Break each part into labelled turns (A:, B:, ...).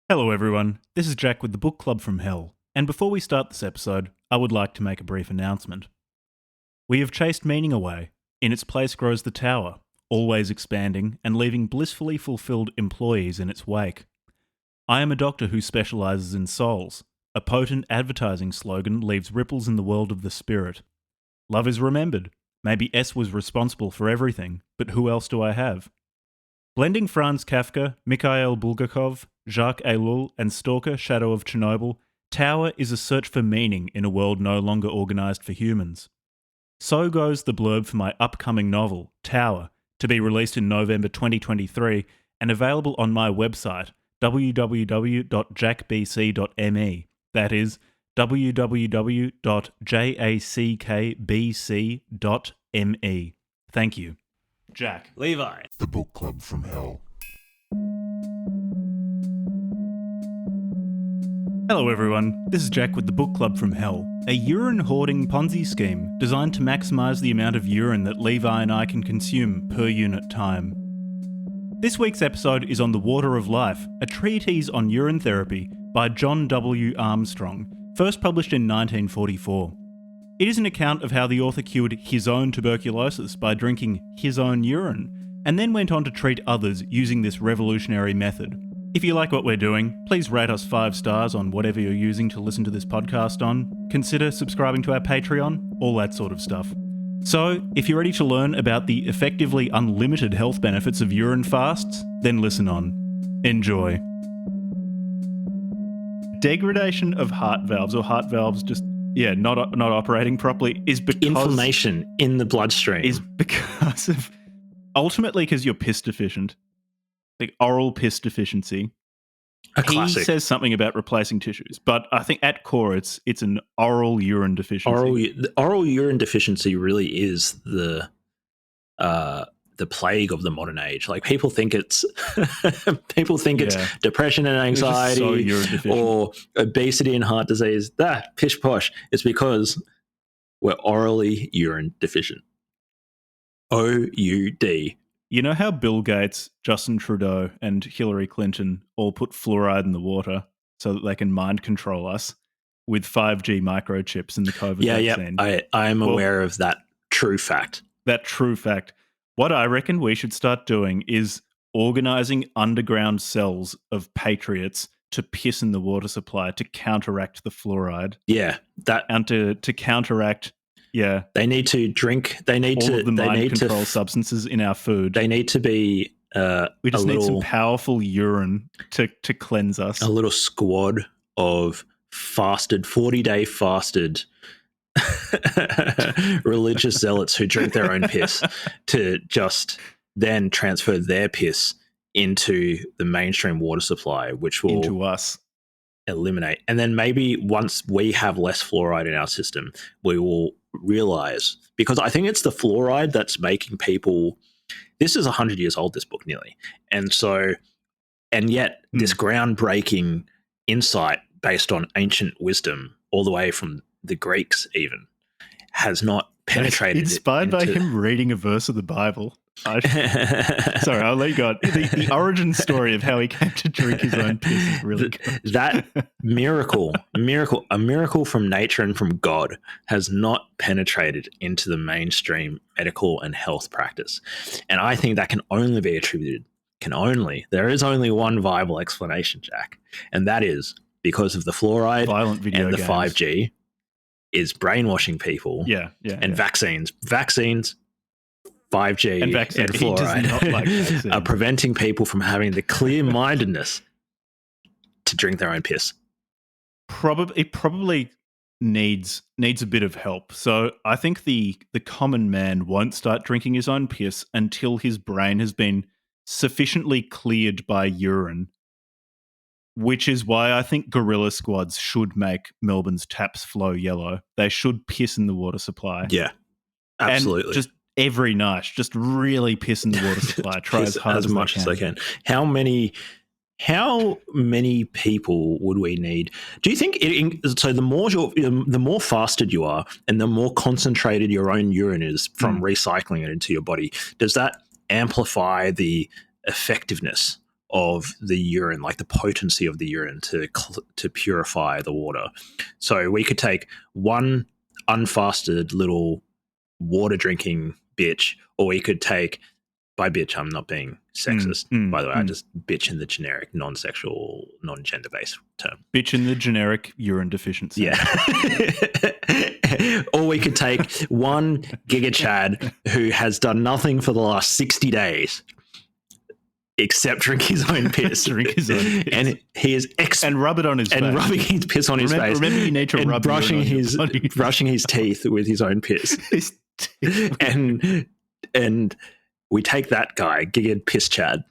A: Hello everyone, this is Jack with the Book Club from Hell, and before we start this episode, I would like to make a brief announcement. We have chased meaning away. In its place grows the tower, always expanding and leaving blissfully fulfilled employees in its wake. I am a doctor who specialises in souls. A potent advertising slogan leaves ripples in the world of the spirit. Love is remembered. Maybe S was responsible for everything, but who else do I have? Blending Franz Kafka, Mikhail Bulgakov, Jacques Ellul, and Stalker Shadow of Chernobyl, Tower is a search for meaning in a world no longer organised for humans. So goes the blurb for my upcoming novel, Tower, to be released in November 2023 and available on my website, www.jackbc.me. That is, www.jackbc.me. Thank you. Jack.
B: Levi.
C: The Book Club from Hell.
A: Hello everyone, this is Jack with the Book Club from Hell, a urine hoarding Ponzi scheme designed to maximise the amount of urine that Levi and I can consume per unit time. This week's episode is on The Water of Life, a treatise on urine therapy by John W Armstrong, first published in 1944. It is an account of how the author cured his own tuberculosis by drinking his own urine, and then went on to treat others using this revolutionary method. If you like what we're doing, please rate us 5 stars on whatever you're using to listen to this podcast on, consider subscribing to our Patreon, all that sort of stuff. So, if you're ready to learn about the effectively unlimited health benefits of urine fasts, then listen on. Enjoy. Degradation of heart valves, or heart valves just not operating properly, is because
B: Inflammation in the bloodstream.
A: Is because of ultimately because you're piss deficient, the oral piss deficiency.
B: A classic.
A: He says something about replacing tissues, but I think at core it's an oral urine deficiency.
B: Oral urine deficiency really is the plague of the modern age. Like people think it's it's depression and anxiety or obesity and heart disease. Pish posh. It's because we're orally urine deficient. OUD.
A: You know how Bill Gates, Justin Trudeau, and Hillary Clinton all put fluoride in the water so that they can mind control us with 5G microchips in the COVID vaccine?
B: Yeah, I am aware of that true fact.
A: That true fact. What I reckon we should start doing is organising underground cells of patriots to piss in the water supply to counteract the fluoride.
B: Yeah,
A: and to counteract. Yeah,
B: they need to drink. They need
A: all
B: to.
A: Of the
B: they
A: mind
B: need
A: control
B: to
A: substances in our food.
B: They need to be.
A: We just need some powerful urine to cleanse us.
B: A little squad of 40-day fasted religious zealots who drink their own piss to just then transfer their piss into the mainstream water supply, which will
A: into us
B: eliminate. And then maybe once we have less fluoride in our system, we will realize, because I think it's the fluoride that's making people. This is 100 years old, this book nearly, and yet this groundbreaking insight based on ancient wisdom, all the way from the Greeks even, has not penetrated.
A: Inspired by him reading a verse of the Bible. Sorry, I'll let you go. The origin story of how he came to drink his own piss is really good.
B: That a miracle from nature and from God has not penetrated into the mainstream medical and health practice. And I think that can only be attributed, there is only one viable explanation, Jack, and that is because of the fluoride and the 5G is brainwashing people. And vaccines. 5G and fluoride are preventing people from having the clear-mindedness to drink their own piss.
A: It probably needs a bit of help. So I think the common man won't start drinking his own piss until his brain has been sufficiently cleared by urine, which is why I think guerrilla squads should make Melbourne's taps flow yellow. They should piss in the water supply.
B: Yeah, absolutely.
A: And just every night, just really piss in the water supply. Try as hard as much as they can.
B: How many people would we need? Do you think so? The more fasted you are, and the more concentrated your own urine is from recycling it into your body, does that amplify the effectiveness of the urine, like the potency of the urine to purify the water. So we could take one unfasted little water drinking bitch, or we could take, by bitch I'm not being sexist, by the way, I just bitch in the generic non-sexual, non-gender based term.
A: Bitch in the generic urine deficiency.
B: Yeah. Or we could take one Giga Chad who has done nothing for the last 60 days except drink his own piss. And he is
A: and rub it on his face.
B: And rubbing his piss on his face.
A: Remember, you need to
B: and
A: rub
B: brushing his teeth with his own piss. and we take that guy, Giga Piss Chad,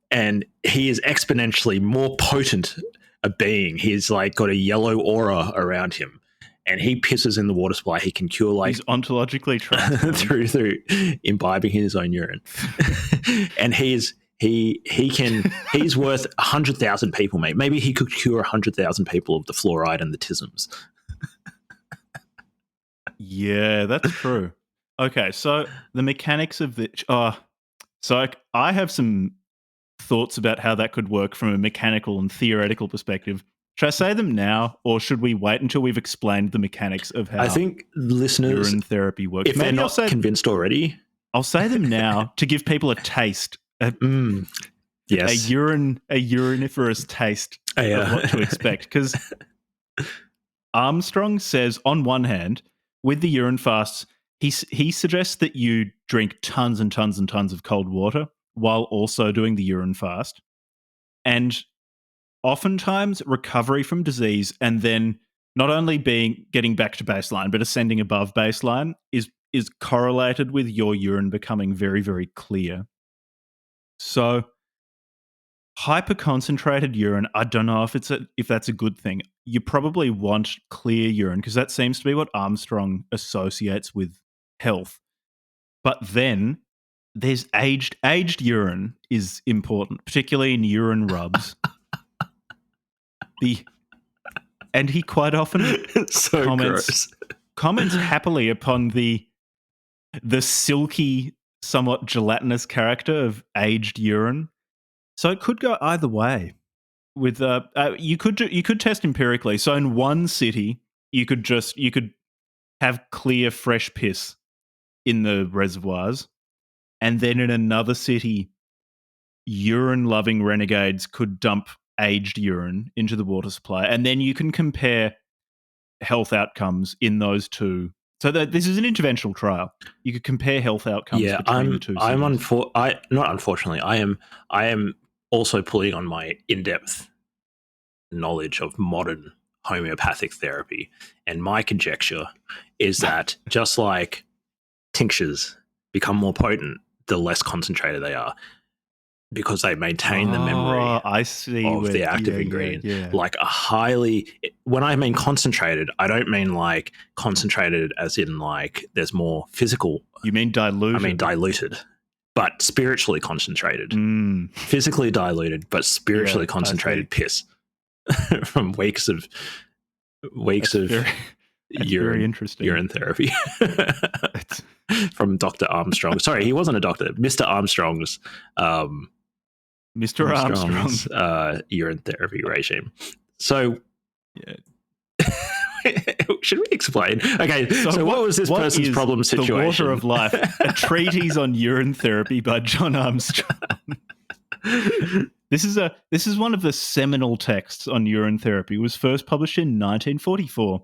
B: and he is exponentially more potent a being. He's like got a yellow aura around him, and he pisses in the water supply. He can cure, like,
A: he's ontologically transformed
B: through imbibing his own urine. And he's worth 100,000 people, mate. Maybe he could cure 100,000 people of the fluoride and the tisms.
A: Yeah, that's true. Okay, so the mechanics of the so I have some thoughts about how that could work from a mechanical and theoretical perspective. Should I say them now, or should we wait until we've explained the mechanics of how
B: I think listeners,
A: urine therapy works?
B: If they're not convinced already,
A: I'll say them now to give people a taste.
B: Yes,
A: a uriniferous taste of what to expect. Because Armstrong says, on one hand, with the urine fasts, he suggests that you drink tons and tons and tons of cold water while also doing the urine fast. And oftentimes recovery from disease and then not only getting back to baseline but ascending above baseline is correlated with your urine becoming very, very clear. So hyperconcentrated urine, I don't know if that's a good thing. You probably want clear urine because that seems to be what Armstrong associates with health. But then there's aged urine is important, particularly in urine rubs. And he quite often comments happily upon the silky, somewhat gelatinous character of aged urine. So it could go either way. With you could test empirically. So in one city, you could have clear, fresh piss in the reservoirs, and then in another city, urine-loving renegades could dump aged urine into the water supply, and then you can compare health outcomes in those two. So this is an interventional trial. You could compare health outcomes between the two cities.
B: I am also pulling on my in-depth knowledge of modern homeopathic therapy, and my conjecture is that just like tinctures become more potent the less concentrated they are, because they maintain the memory of the active ingredient.
A: Yeah.
B: Like when I mean concentrated, I don't mean like concentrated as in like there's more physical.
A: You mean diluted?
B: I mean diluted, but spiritually concentrated. Physically diluted, but spiritually concentrated piss from weeks of
A: very interesting
B: urine therapy from Dr. Armstrong. Sorry, he wasn't a doctor. Mr. Armstrong's urine therapy regime. So, should we explain? Okay, so what was this person's problem situation?
A: The Water of Life, a treatise on urine therapy by John Armstrong. This is one of the seminal texts on urine therapy. It was first published in 1944.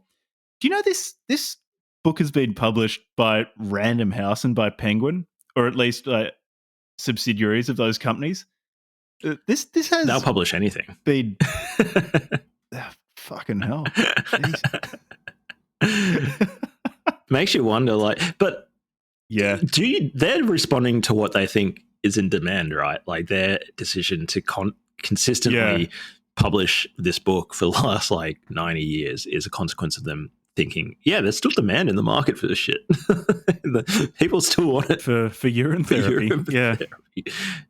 A: Do you know this book has been published by Random House and by Penguin, or at least subsidiaries of those companies? This has
B: they'll publish anything.
A: Been fucking hell.
B: Makes you wonder, like, but
A: yeah,
B: they're responding to what they think is in demand, right? Like their decision to consistently publish this book for the last like 90 years is a consequence of them thinking, yeah, there's still demand in the market for this shit. People still want it
A: for urine therapy.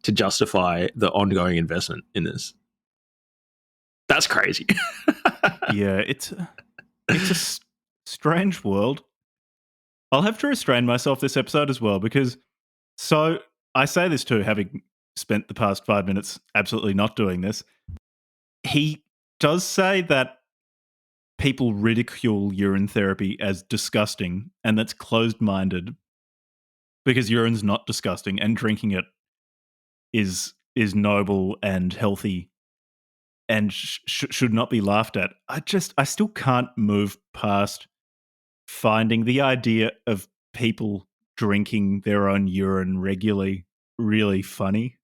B: To justify the ongoing investment in this. That's crazy.
A: Yeah, it's a strange world. I'll have to restrain myself this episode as well because I say this too, having spent the past 5 minutes absolutely not doing this. He does say that people ridicule urine therapy as disgusting, and that's closed-minded because urine's not disgusting, and drinking it is noble and healthy and should not be laughed at. I still can't move past finding the idea of people drinking their own urine regularly really funny.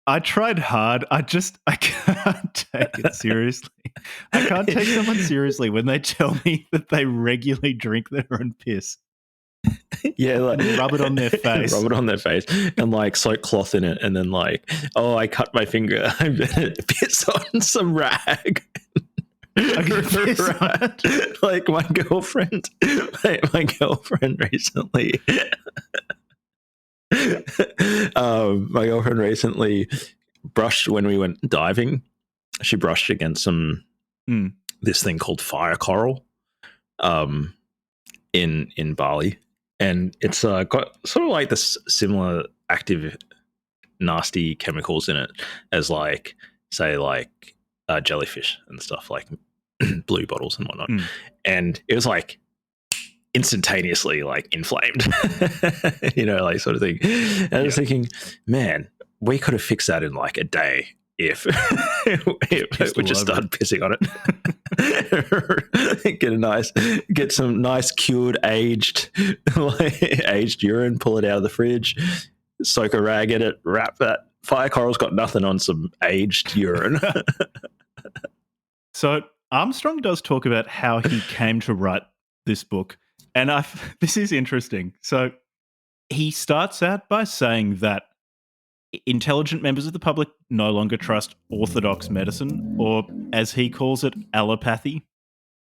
A: I tried hard. I can't take it seriously. I can't take someone seriously when they tell me that they regularly drink their own piss.
B: Yeah, like,
A: and rub it on their face.
B: Rub it on their face and like soak cloth in it, and then like, oh, I cut my finger. I better piss on some rag. Like my girlfriend recently. My girlfriend recently brushed when we went diving. She brushed against this thing called fire coral, in Bali. And it's got sort of like this similar active, nasty chemicals in it as like, say, like jellyfish and stuff, like blue bottles and whatnot. And it was like instantaneously like inflamed, like sort of thing. And I was thinking, man, we could have fixed that in like a day if we just started pissing on it. Get some nice cured aged urine, pull it out of the fridge, soak a rag in it, wrap that. Fire coral's got nothing on some aged urine.
A: So Armstrong does talk about how he came to write this book, and this is interesting. So he starts out by saying that intelligent members of the public no longer trust orthodox medicine, or as he calls it, allopathy.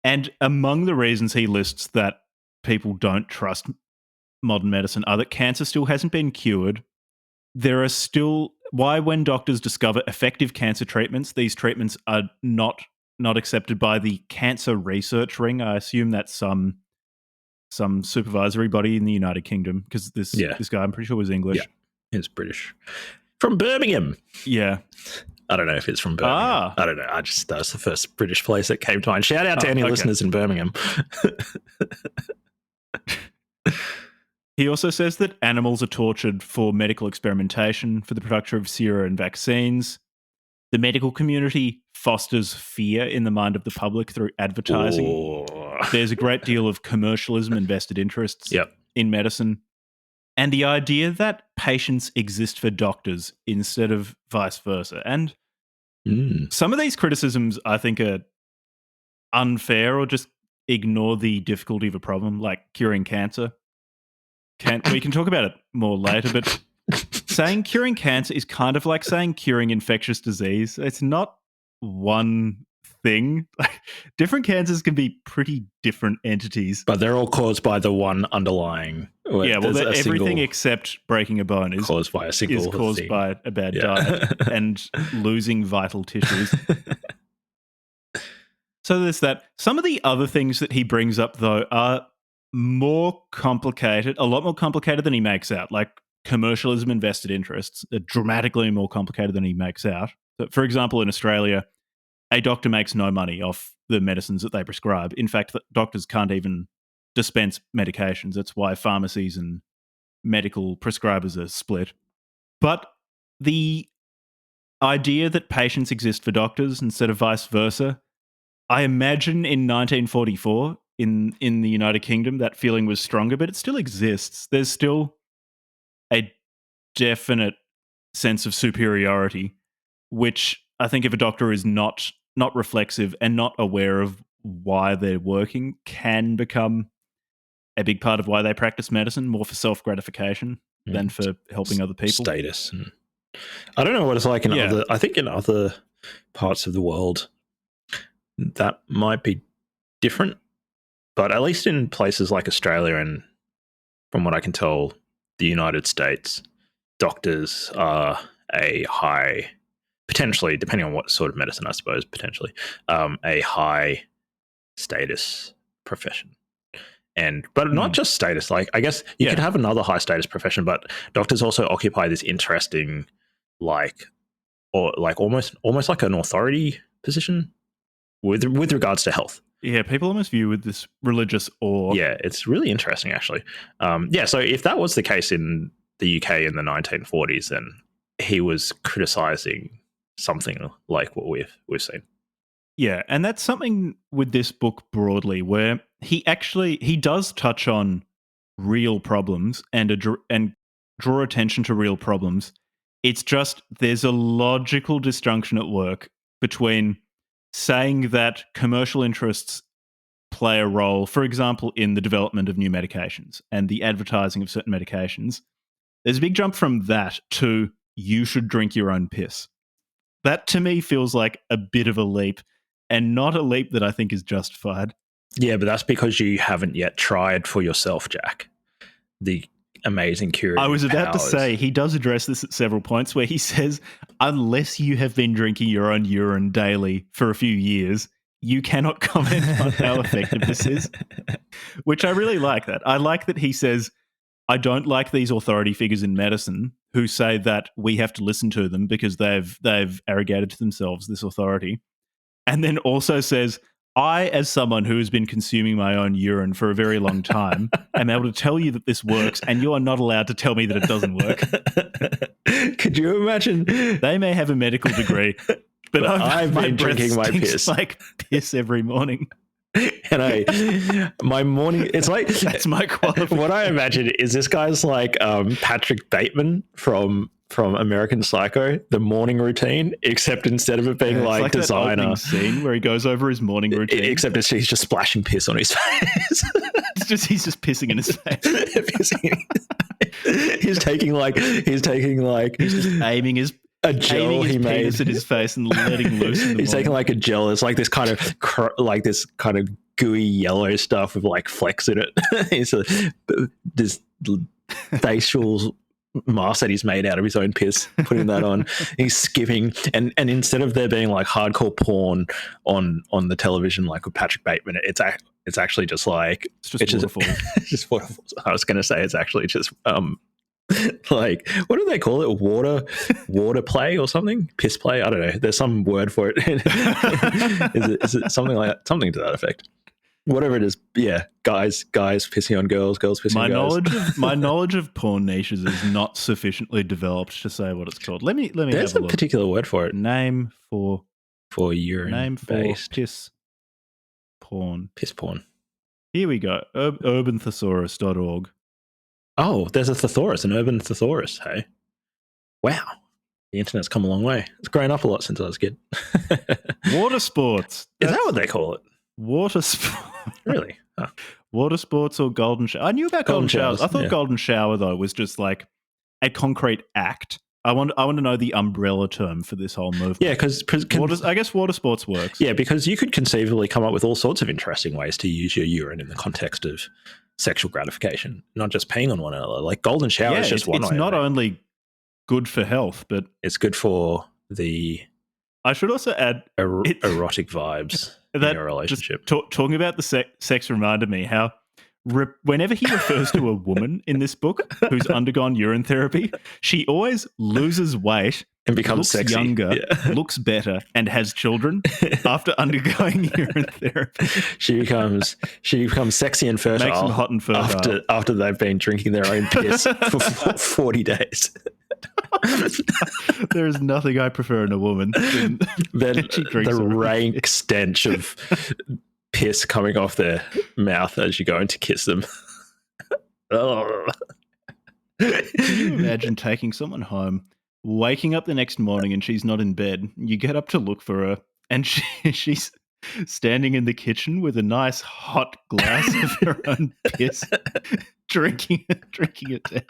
A: And among the reasons he lists that people don't trust modern medicine are that cancer still hasn't been cured. There are still, why when doctors discover effective cancer treatments, these treatments are not accepted by the cancer research ring. I assume that's some supervisory body in the United Kingdom, because this guy, I'm pretty sure, was English.
B: Yeah, he's British. From Birmingham.
A: Yeah.
B: I don't know if it's from Birmingham. I don't know. That's the first British place that came to mind. Shout out to any listeners in Birmingham.
A: He also says that animals are tortured for medical experimentation, for the production of sera and vaccines. The medical community fosters fear in the mind of the public through advertising.
B: Oh.
A: There's a great deal of commercialism and vested interests in medicine. And the idea that patients exist for doctors instead of vice versa. And some of these criticisms, I think, are unfair or just ignore the difficulty of a problem, like curing cancer. We can talk about it more later, but saying curing cancer is kind of like saying curing infectious disease. It's not one thing. Different cancers can be pretty different entities,
B: but they're all caused by the one underlying.
A: Everything except breaking a bone is
B: caused by
A: a bad diet and losing vital tissues. So there's that. Some of the other things that he brings up, though, are more complicated, a lot more complicated than he makes out. Like commercialism and vested interests are dramatically more complicated than he makes out. So, for example, in Australia, a doctor makes no money off the medicines that they prescribe. In fact, doctors can't even dispense medications. That's why pharmacies and medical prescribers are split. But the idea that patients exist for doctors instead of vice versa, I imagine in 1944 in the United Kingdom that feeling was stronger, but it still exists. There's still a definite sense of superiority, which I think if a doctor is not reflexive and not aware of why they're working, can become a big part of why they practice medicine, more for self-gratification than for helping other people.
B: Status. I don't know what it's like in other... I think in other parts of the world that might be different, but at least in places like Australia and, from what I can tell, the United States, doctors are a high... potentially, depending on what sort of medicine, I suppose, potentially, a high status profession. But not just status. Like, I guess you could have another high status profession, but doctors also occupy this interesting, almost like an authority position with regards to health.
A: Yeah, people almost view with this religious awe.
B: Yeah, it's really interesting, actually. So if that was the case in the UK in the 1940s, then he was criticizing something like what we've seen.
A: Yeah, and that's something with this book broadly, where he does touch on real problems and draw attention to real problems. It's just there's a logical disjunction at work between saying that commercial interests play a role, for example, in the development of new medications and the advertising of certain medications. There's a big jump from that to you should drink your own piss. That to me feels like a bit of a leap, and not a leap that I think is justified.
B: Yeah, but that's because you haven't yet tried for yourself, Jack. The amazing curative
A: I was about
B: powers.
A: to say, he does address this at several points where he says, unless you have been drinking your own urine daily for a few years, you cannot comment on how effective this is, which I really like that. I like that he says, I don't like these authority figures in medicine who say that we have to listen to them because they've arrogated to themselves this authority. And then also says, I, as someone who has been consuming my own urine for a very long time, am able to tell you that this works, and you are not allowed to tell me that it doesn't work.
B: Could you imagine?
A: They may have a medical degree, but
B: I've been drinking my piss.
A: Like piss every morning.
B: And my morning, it's like,
A: that's my qualification.
B: What I imagine is this guy's like Patrick Bateman from American Psycho, the morning routine, except instead of it being like designer
A: that scene where he goes over his morning routine,
B: except he's just splashing piss on his face.
A: He's just pissing in his face.
B: He's just
A: aiming his
B: a gel he made
A: at his face and letting loose.
B: He's taking like a gel. It's like this kind of gooey yellow stuff with like flecks in it. It's this facial mask that he's made out of his own piss, putting that on. He's skipping, and instead of there being like hardcore porn on the television like with Patrick Bateman, it's actually just like
A: it's waterfalls.
B: It's just waterfalls. I was going to say it's actually just like, what do they call it? Water play or something? Piss play? I don't know. There's some word for it. Is it something like that? Something to that effect? Whatever it is, yeah. Guys pissing on girls pissing on girls.
A: My knowledge of porn niches is not sufficiently developed to say what it's called. Let me.
B: There's
A: have
B: a particular word for it.
A: Name for
B: urine.
A: Name for
B: based.
A: piss porn.
B: Piss porn.
A: Here we go. Urbanthesaurus.org.
B: Oh, there's a thesaurus, an urban thesaurus. Hey, wow. The internet's come a long way. It's grown up a lot since I was a kid.
A: Water sports.
B: Is that what they call it?
A: Water sports.
B: Really? Huh.
A: Water sports or golden shower. I knew about golden showers. I thought golden shower, though, was just like a concrete act. I want to know the umbrella term for this whole movement.
B: Yeah, because
A: I guess water sports works.
B: Yeah, because you could conceivably come up with all sorts of interesting ways to use your urine in the context of sexual gratification, not just peeing on one another. Like golden shower is just one way.
A: It's not only good for health, but
B: it's good for the.
A: I should also add
B: erotic vibes in your relationship.
A: Talking about the sex reminded me how whenever he refers to a woman in this book who's undergone urine therapy, she always loses weight
B: and becomes
A: looks
B: sexy,
A: younger, looks better, and has children after undergoing urine therapy.
B: She becomes sexy and fertile.
A: Makes them hot and fertile
B: after they've been drinking their own piss for 40 days.
A: There is nothing I prefer in a woman than
B: the rank stench of piss coming off their mouth as you go in to kiss them. Oh.
A: Can you imagine taking someone home, waking up the next morning and she's not in bed? You get up to look for her and she's standing in the kitchen with a nice hot glass of her own piss, drinking it down.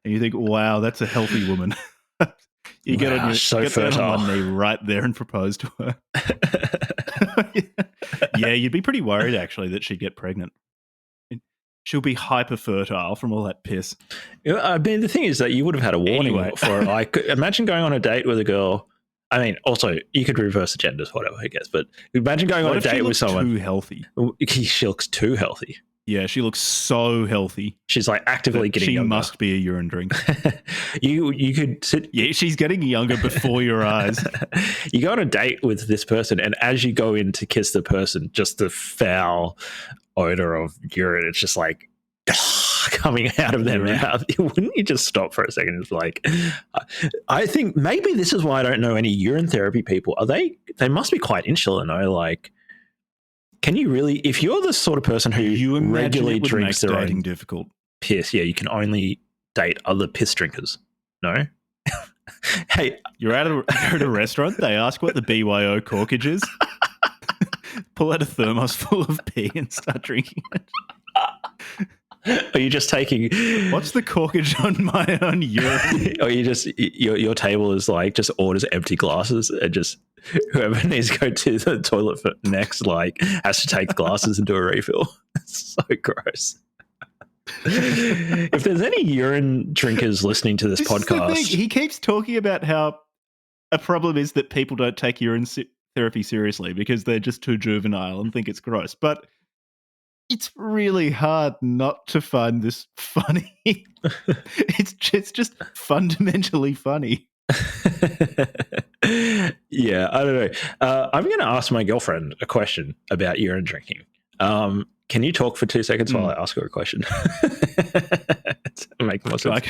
A: And you think, wow, that's a healthy woman. You get on one knee right there and propose to her. Yeah, you'd be pretty worried, actually, that she'd get pregnant. She'll be hyper fertile from all that piss.
B: I mean, the thing is that you would have had a warning for her. Like, imagine going on a date with a girl. I mean, also you could reverse the genders, whatever, I guess. But imagine going on a date with someone.
A: Too healthy.
B: She looks too healthy.
A: Yeah, she looks so healthy.
B: She's like actively getting younger.
A: She must be a urine drinker.
B: you could sit.
A: Yeah, she's getting younger before your eyes.
B: You go on a date with this person, and as you go in to kiss the person, just the foul odor of urine, it's just like coming out of their mouth. Wouldn't you just stop for a second? It's like, I think maybe this is why I don't know any urine therapy people. They must be quite insular, no? Like, can you really, if you're the sort of person who regularly drinks their own
A: difficult
B: piss, yeah, you can only date other piss drinkers. No? Hey,
A: you're at a restaurant, they ask what the BYO corkage is. Pull out a thermos full of pee and start drinking it.
B: Are you just taking...
A: What's the corkage on my own urine?
B: Or you just... Your table is like, just orders empty glasses and just... Whoever needs to go to the toilet for next, like, has to take the glasses and do a refill. It's so gross. If there's any urine drinkers listening to this podcast...
A: He keeps talking about how a problem is that people don't take urine therapy seriously because they're just too juvenile and think it's gross. But it's really hard not to find this funny. It's just fundamentally funny.
B: Yeah, I don't know. I'm going to ask my girlfriend a question about urine drinking. Can you talk for 2 seconds while I ask her a question? Make more sense.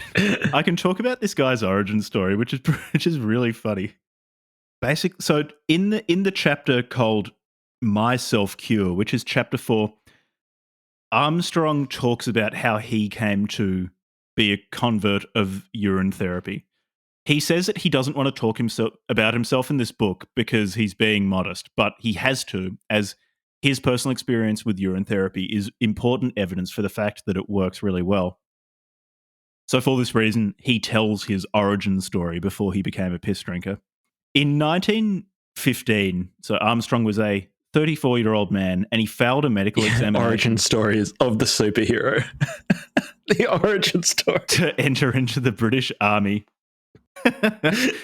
A: I can talk about this guy's origin story, which is really funny. So in the chapter called My Self-Cure, which is chapter 4, Armstrong talks about how he came to be a convert of urine therapy. He says that he doesn't want to talk about himself in this book because he's being modest, but he has to, as his personal experience with urine therapy is important evidence for the fact that it works really well. So for this reason, he tells his origin story before he became a piss drinker. In 1915, so Armstrong was a 34-year-old man and he failed a medical examination.
B: Origin stories of the superhero. The origin story.
A: To enter into the British Army.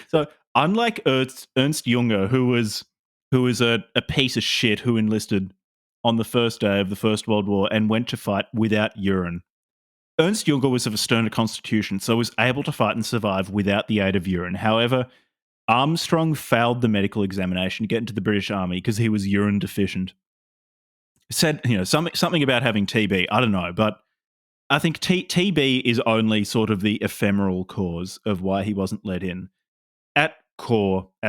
A: So unlike Ernst Junger, who was a piece of shit who enlisted on the first day of the First World War and went to fight without urine, Ernst Junger was of a sterner constitution, so was able to fight and survive without the aid of urine. However, Armstrong failed the medical examination to get into the British Army because he was urine deficient. Said, something about having TB. I don't know, but I think TB is only sort of the ephemeral cause of why he wasn't let in. At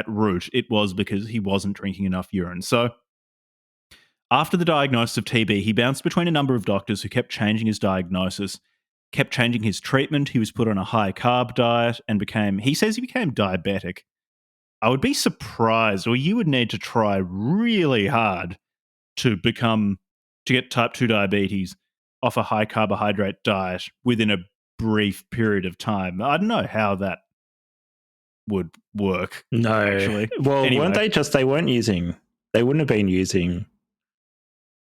A: root, it was because he wasn't drinking enough urine. So after the diagnosis of TB, he bounced between a number of doctors who kept changing his diagnosis, kept changing his treatment. He was put on a high-carb diet and he says he became diabetic. I would be surprised, or you would need to try really hard to get type 2 diabetes off a high carbohydrate diet within a brief period of time. I don't know how that would work.
B: No.
A: Actually.
B: Well, anyway. They wouldn't have been using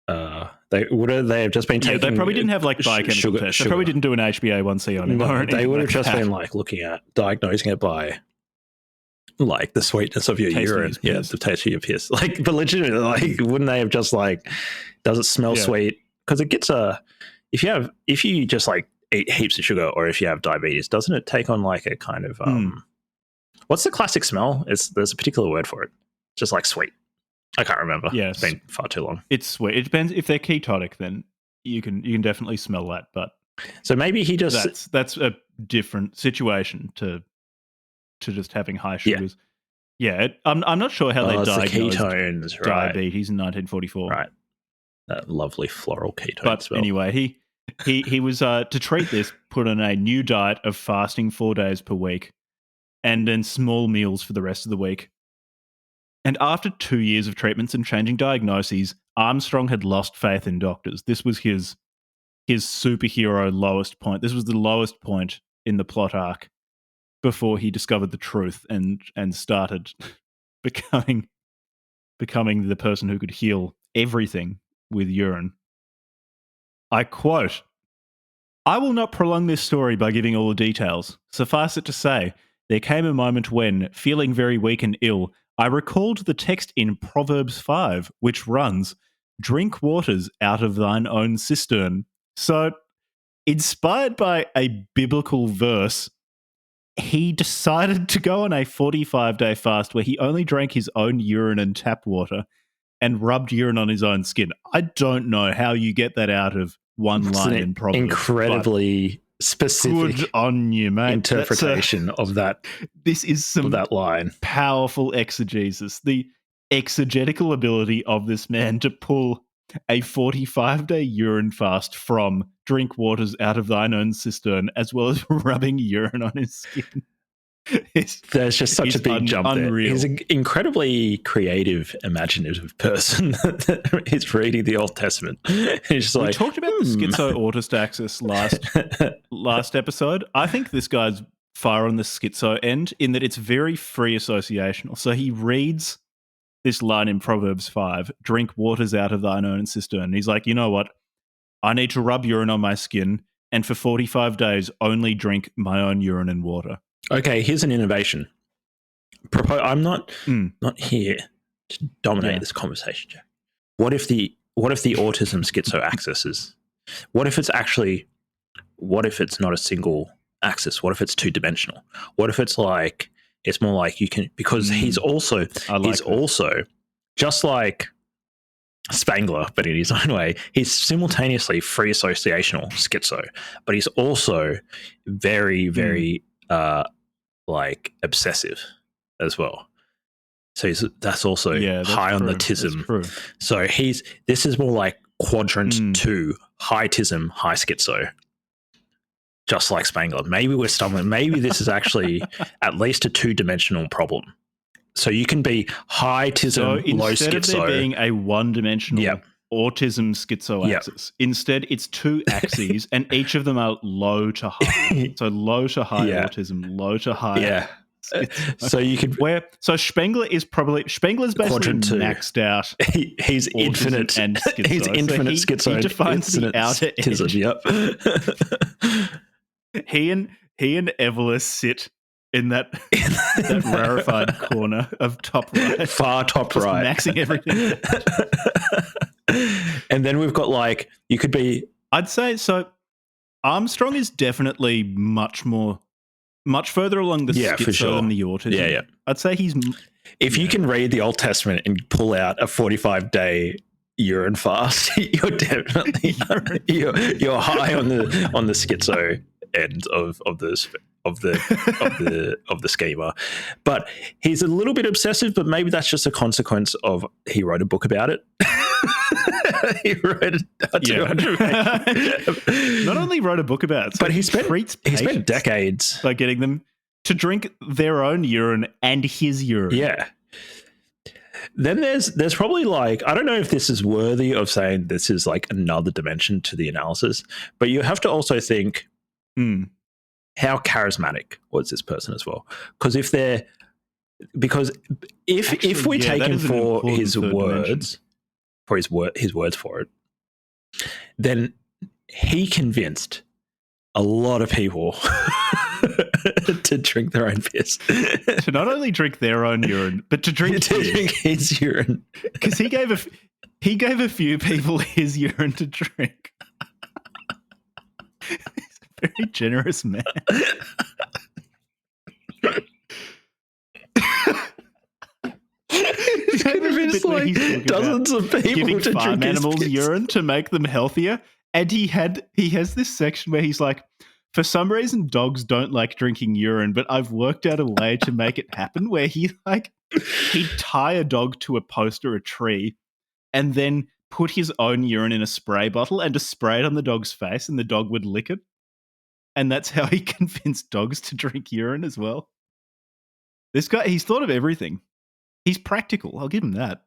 B: they have just been taking...
A: Yeah, they probably didn't have like biochemical tests. They probably didn't do an HbA1c on it.
B: No, they would have just been like looking at diagnosing it by like the sweetness of your urine. Yeah, the taste of your piss. Like, but legitimately, like, wouldn't they have just like, does it smell sweet? Because it gets if you just like eat heaps of sugar, or if you have diabetes, doesn't it take on like a kind of what's the classic smell? There's a particular word for it. Just like sweet. I can't remember. Yeah, it's been far too long.
A: It's sweet. It depends. If they're ketotic, then you can definitely smell that. But
B: so maybe he just
A: that's a different situation to just having high sugars. Yeah, I'm not sure how they diagnosed
B: the ketones,
A: diabetes in 1944.
B: Right, that lovely floral ketone.
A: But
B: smell.
A: Anyway, he was to treat this, put on a new diet of fasting 4 days per week, and then small meals for the rest of the week. And after 2 years of treatments and changing diagnoses, Armstrong had lost faith in doctors. This was his superhero lowest point. This was the lowest point in the plot arc before he discovered the truth and started becoming the person who could heal everything with urine. I quote, "I will not prolong this story by giving all the details. Suffice it to say There came a moment when, feeling very weak and ill, I recalled the text in Proverbs 5, which runs, "Drink waters out of thine own cistern." So, inspired by a biblical verse, he decided to go on a 45-day fast where he only drank his own urine and tap water and rubbed urine on his own skin. I don't know how you get that out of one line in Proverbs.
B: Incredibly specific
A: good on you, mate.
B: interpretation of that.
A: This is some
B: of that line.
A: Powerful exegesis. The exegetical ability of this man to pull a 45-day urine fast from drink waters out of thine own cistern, as well as rubbing urine on his skin.
B: There's just such a big jump there. He's an incredibly creative, imaginative person that is reading the Old Testament. He's
A: we talked about the schizo-autist axis last episode. I think this guy's far on the schizo end in that it's very free associational. So he reads this line in Proverbs 5, "Drink waters out of thine own cistern." And he's like, you know what? I need to rub urine on my skin and for 45 days only drink my own urine and water.
B: Okay, here's an innovation. I'm not here to dominate this conversation, Jack. What if the autism schizo axis is? What if it's not a single axis? What if it's two-dimensional? What if it's like it's more like you can, because he's also just like Spangler, but in his own way, he's simultaneously free associational schizo, but he's also very, very like obsessive as well. So that's also high on the tism. So this is more like quadrant 2, high tism, high schizo. Just like Spangler. Maybe we're stumbling. Maybe this is actually at least a two-dimensional problem. So you can be high tism, low schizo.
A: Instead of there being a one-dimensional autism schizo axis, instead it's two axes and each of them are low to high. So low to high autism, low to high.
B: So you could
A: Spangler's basically maxed out.
B: He's infinite
A: and schizo.
B: He's infinite schizo.
A: He defines the outer edge. He and Evelyn sit in that rarefied corner of top right,
B: far top
A: just
B: right,
A: maxing everything.
B: And then we've got like you could be.
A: I'd say so. Armstrong is definitely much further along the schizo than the autism.
B: Yeah.
A: I'd say he's.
B: If you can read the Old Testament and pull out a 45-day urine fast, you're definitely you're high on the schizo end of the schema. But he's a little bit obsessive, but maybe that's just a consequence of he wrote a book about it. He wrote a 200
A: Not only wrote a book about it,
B: but he spent decades
A: by getting them to drink their own urine and his urine.
B: Yeah. Then there's probably like, I don't know if this is worthy of saying this is like another dimension to the analysis, but you have to also think how charismatic was this person as well? Because if we take him for his words, his words for it, then he convinced a lot of people to drink their own piss.
A: To not only drink their own urine, but to drink
B: his urine.
A: Because he gave a few people his urine to drink. He's a very generous man.
B: He's convinced like dozens of people
A: giving
B: to
A: farm
B: drink
A: animals urine to make them healthier. And he has this section where he's like, for some reason, dogs don't like drinking urine, but I've worked out a way to make it happen where he'd tie a dog to a post or a tree and then put his own urine in a spray bottle and just spray it on the dog's face and the dog would lick it. And that's how he convinced dogs to drink urine as well. This guy, he's thought of everything. He's practical. I'll give him that.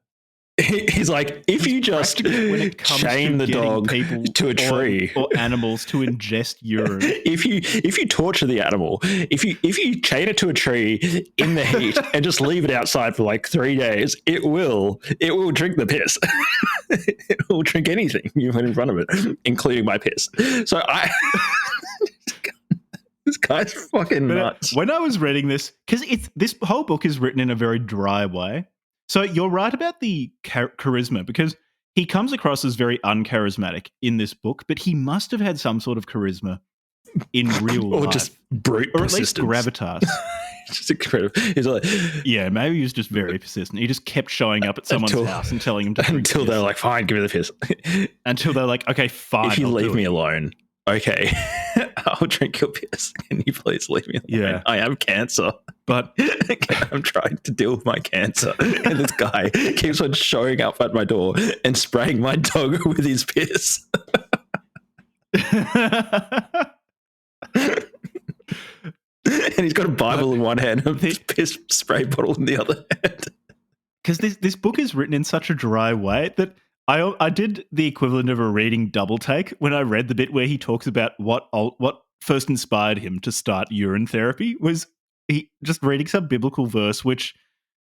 B: He's like, if you just chain the dog to a tree
A: or animals to ingest urine.
B: If you torture the animal, if you chain it to a tree in the heat and just leave it outside for like 3 days, it will drink the piss. It will drink anything you put in front of it, including my piss. So This guy's fucking nuts.
A: When I was reading this, because this whole book is written in a very dry way. So you're right about the charisma, because he comes across as very uncharismatic in this book, but he must have had some sort of charisma in real life.
B: Or just brute
A: or at least
B: persistence.
A: gravitas.
B: Just incredible. He's like,
A: yeah, maybe he was just very persistent. He just kept showing up at someone's house and telling him to drink
B: until
A: piss.
B: they're like, fine, give me the piss.
A: Until they're like, okay, fine.
B: If you
A: I'll
B: leave
A: do
B: me
A: it.
B: alone, okay, I'll drink your piss. Can you please leave me alone?
A: Yeah.
B: I have cancer.
A: But
B: I'm trying to deal with my cancer. And this guy keeps on showing up at my door and spraying my dog with his piss. And he's got a Bible in one hand and a piss spray bottle in the other hand.
A: Because this book is written in such a dry way that I did the equivalent of a reading double take when I read the bit where he talks about what first inspired him to start urine therapy. Was he just reading some biblical verse, which,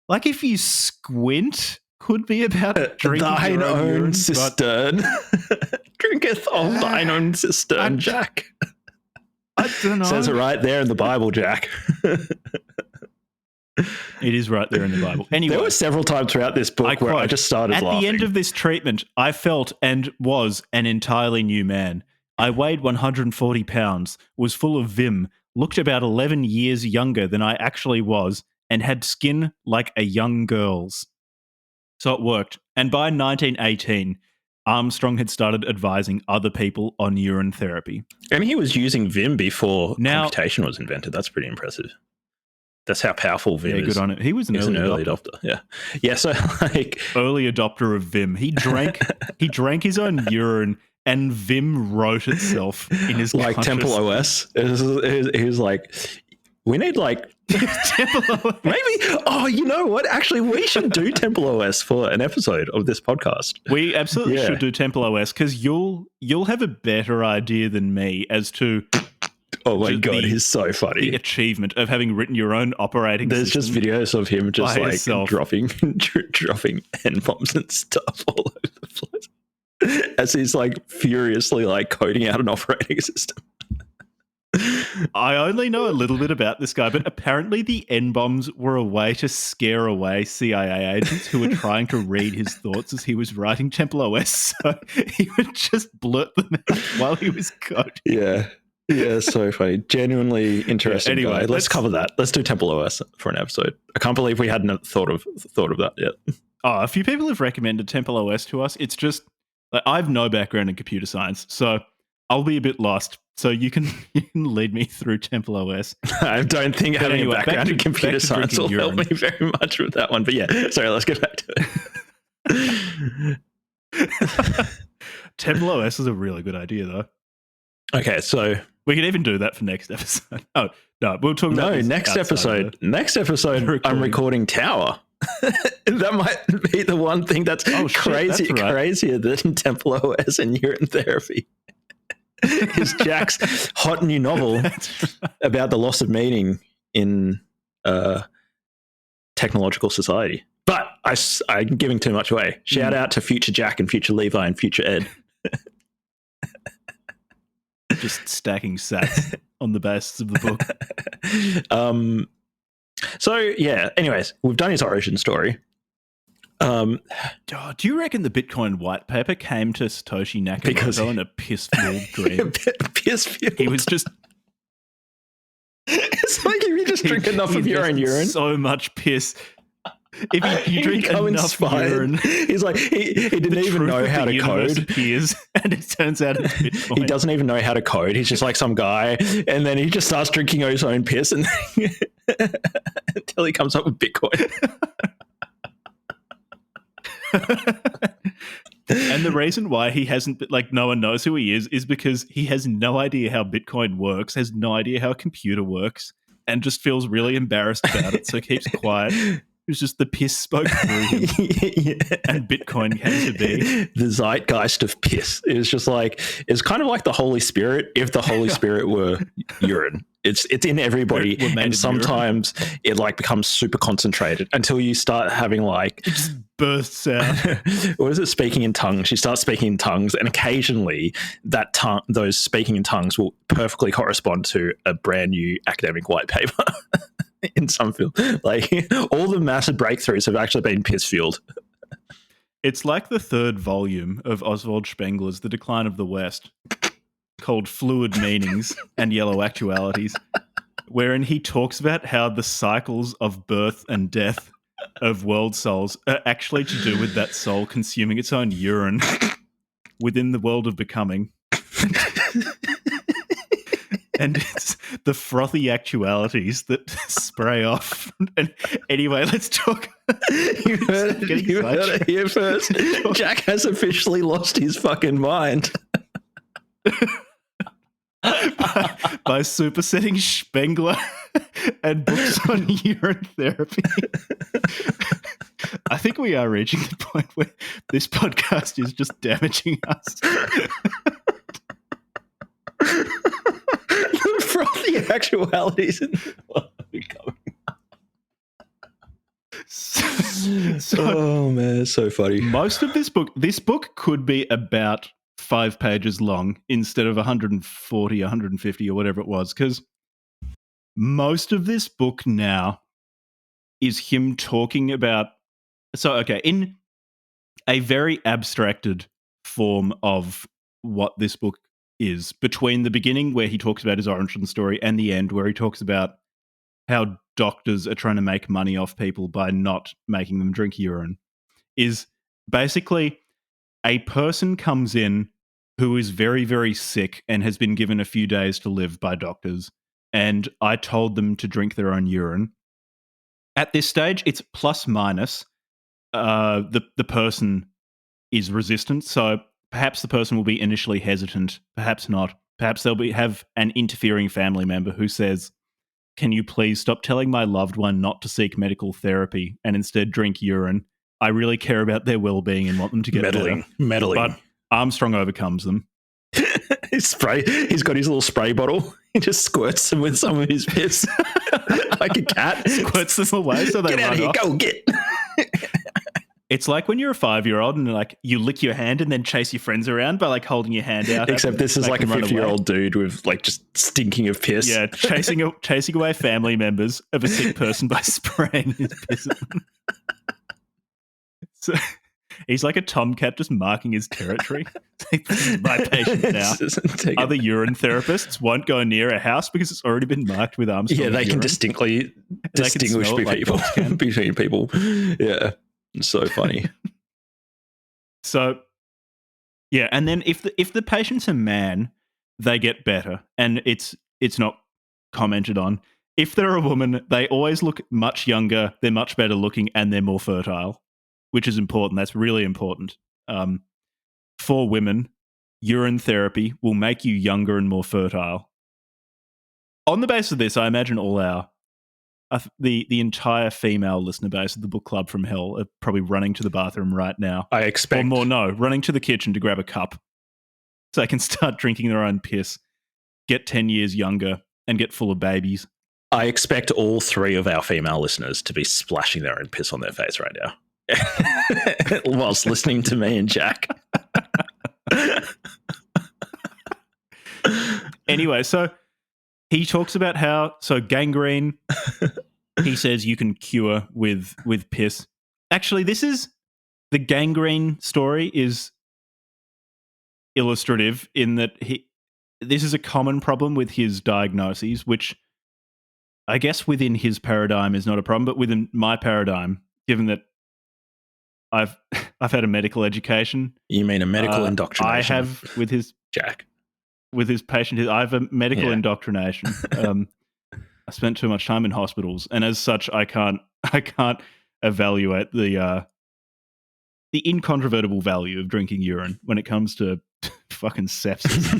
A: like, if you squint, could be about drinking
B: thine
A: your own urine,
B: cistern. Drinketh of thine own cistern, Jack.
A: I don't know.
B: Says it right there in the Bible, Jack.
A: It is right there in the Bible. Anyway,
B: there were several times throughout this book where I just started laughing.
A: At the end of this treatment, I felt and was an entirely new man. I weighed 140 pounds, was full of vim, looked about 11 years younger than I actually was, and had skin like a young girl's. So it worked. And by 1918, Armstrong had started advising other people on urine therapy.
B: And he was using Vim before computation was invented. That's pretty impressive. That's how powerful Vim is.
A: Yeah, good on it. He was an early adopter.
B: Yeah. Yeah, so like
A: early adopter of Vim. He drank his own urine and Vim wrote itself in his
B: like Temple OS. He was like, we need like
A: Temple OS.
B: Maybe. Oh, you know what? Actually, we should do Temple OS for an episode of this podcast.
A: We absolutely should do Temple OS because you'll have a better idea than me as to.
B: Oh my god, he's so funny.
A: The achievement of having written your own operating system.
B: There's just videos of him just like
A: himself.
B: dropping N-bombs and stuff all over the place as he's like furiously like coding out an operating system.
A: I only know a little bit about this guy, but apparently the N-bombs were a way to scare away CIA agents who were trying to read his thoughts as he was writing Temple OS. So he would just blurt them out while he was coding.
B: Yeah. Yeah, so funny. Genuinely interesting
A: anyway,
B: guy. Let's cover that. Let's do Temple OS for an episode. I can't believe we hadn't thought of that yet.
A: Oh, a few people have recommended Temple OS to us. It's just like I have no background in computer science, so I'll be a bit lost. So you can lead me through Temple OS.
B: I don't think having a background in computer science will help me very much with that one. But yeah, sorry, let's get back to it.
A: Temple OS is a really good idea, though.
B: Okay, so
A: we could even do that for next episode. Oh no, we'll talk about this
B: next episode. Next episode, I'm recording Tower. That might be the one thing that's crazier than Temple OS and urine therapy. Is Jack's hot new novel about the loss of meaning in technological society. But I'm giving too much away. Shout out to future Jack and future Levi and future Ed.
A: Just stacking sats on the basis of the book.
B: So yeah, anyways, we've done his origin story.
A: Do you reckon the Bitcoin white paper came to Satoshi Nakamoto in a piss-filled dream?
B: Piss-filled.
A: He was just...
B: It's like if you just drink enough of your own urine.
A: So much piss. If you drink enough urine,
B: he's like he didn't even know how to code.
A: Appears, and it turns out it's Bitcoin.
B: He doesn't even know how to code. He's just like some guy, and then he just starts drinking his own piss, and until he comes up with Bitcoin.
A: And the reason why he hasn't, like, no one knows who he is because he has no idea how Bitcoin works, has no idea how a computer works, and just feels really embarrassed about it, so keeps quiet. It was just the piss spoke through him, and Bitcoin came to be.
B: The zeitgeist of piss. It was just like, it's kind of like the Holy Spirit if the Holy Spirit were urine. It's in everybody,
A: We're made
B: and
A: of
B: sometimes it like becomes super concentrated until you start having like
A: It just bursts out.
B: what is it? Speaking in tongues. She starts speaking in tongues, and occasionally those speaking in tongues will perfectly correspond to a brand new academic white paper in some field. Like all the massive breakthroughs have actually been piss fueled.
A: It's like the third volume of Oswald Spengler's The Decline of the West, called Fluid Meanings and Yellow Actualities, wherein he talks about how the cycles of birth and death of world souls are actually to do with that soul consuming its own urine within the world of becoming. And it's the frothy actualities that spray off. And anyway, let's talk.
B: You heard it here first. Jack has officially lost his fucking mind.
A: by supersetting Spengler and books on urine therapy. I think we are reaching the point where this podcast is just damaging us.
B: The frothy actualities in the world of becoming. Oh man, it's so funny.
A: Most of this book could be about 5 pages long instead of 140, 150 or whatever it was, because most of this book now is him talking about, in a very abstracted form of what this book is, between the beginning where he talks about his origin story and the end where he talks about how doctors are trying to make money off people by not making them drink urine, is basically a person comes in who is very, very sick and has been given a few days to live by doctors, and I told them to drink their own urine. At this stage, it's plus minus. The person is resistant, so perhaps the person will be initially hesitant, perhaps not. Perhaps they'll have an interfering family member who says, "Can you please stop telling my loved one not to seek medical therapy and instead drink urine? I really care about their well-being and want them to get better."
B: Meddling.
A: But Armstrong overcomes them.
B: He's got his little spray bottle. He just squirts them with some of his piss, like a cat.
A: Squirts them away so they
B: get out
A: run
B: of here.
A: off.
B: Go get.
A: It's like when you're a 5-year-old and like you lick your hand and then chase your friends around by like holding your hand out.
B: Except this is like a 50-year-old dude with like just stinking of piss.
A: Yeah, chasing away family members of a sick person by spraying his piss at them. So he's like a tomcat just marking his territory. This is my patient now. Other urine therapists won't go near a house because it's already been marked with Armstrong.
B: Yeah, they
A: urine.
B: can distinctly distinguish between people. Yeah. It's so funny.
A: So, yeah, and then if the patient's a man, they get better, and it's not commented on. If they're a woman, they always look much younger, they're much better looking, and they're more fertile, which is important. That's really important. For women, urine therapy will make you younger and more fertile. On the basis of this, I imagine all the entire female listener base of the book club from hell are probably running to the bathroom right now.
B: I expect.
A: Or more, no, running to the kitchen to grab a cup so they can start drinking their own piss, get 10 years younger, and get full of babies.
B: I expect all 3 of our female listeners to be splashing their own piss on their face right now whilst listening to me and Jack.
A: Anyway, so he talks about how, gangrene, he says you can cure with piss. Actually, the gangrene story is illustrative in that this is a common problem with his diagnoses, which I guess within his paradigm is not a problem, but within my paradigm, given that I've had a medical education.
B: You mean a medical indoctrination?
A: I have with his
B: Jack.
A: With his patient, I have a medical indoctrination. I spent too much time in hospitals, and as such, I can't evaluate the incontrovertible value of drinking urine when it comes to fucking sepsis.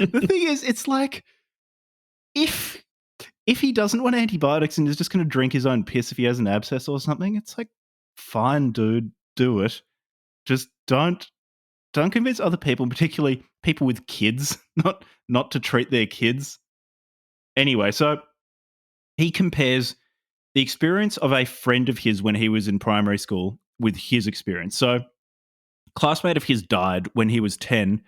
A: The thing is, it's like if he doesn't want antibiotics and is just going to drink his own piss if he has an abscess or something, it's like, fine, dude, do it. Just don't convince other people, particularly people with kids, not to treat their kids. Anyway, so he compares the experience of a friend of his when he was in primary school with his experience. So, a classmate of his died when he was 10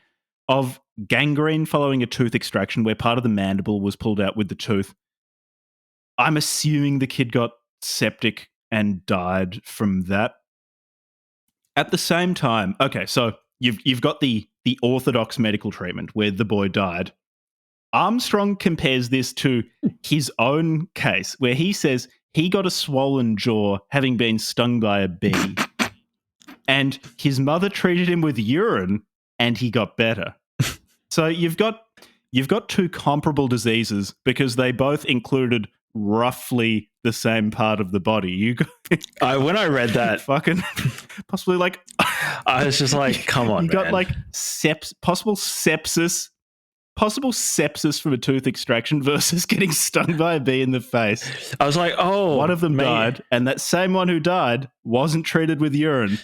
A: of gangrene following a tooth extraction where part of the mandible was pulled out with the tooth. I'm assuming the kid got septic and died from that. At the same time, okay, so you've got the orthodox medical treatment where the boy died. Armstrong compares this to his own case where he says he got a swollen jaw having been stung by a bee, and his mother treated him with urine and he got better. So you've got two comparable diseases because they both included roughly the same part of the body. You got
B: when I read that,
A: fucking possibly like
B: I was just like, come on,
A: you got
B: man.
A: like possible sepsis from a tooth extraction versus getting stung by a bee in the face.
B: I was like, oh,
A: one of them died, and that same one who died wasn't treated with urine.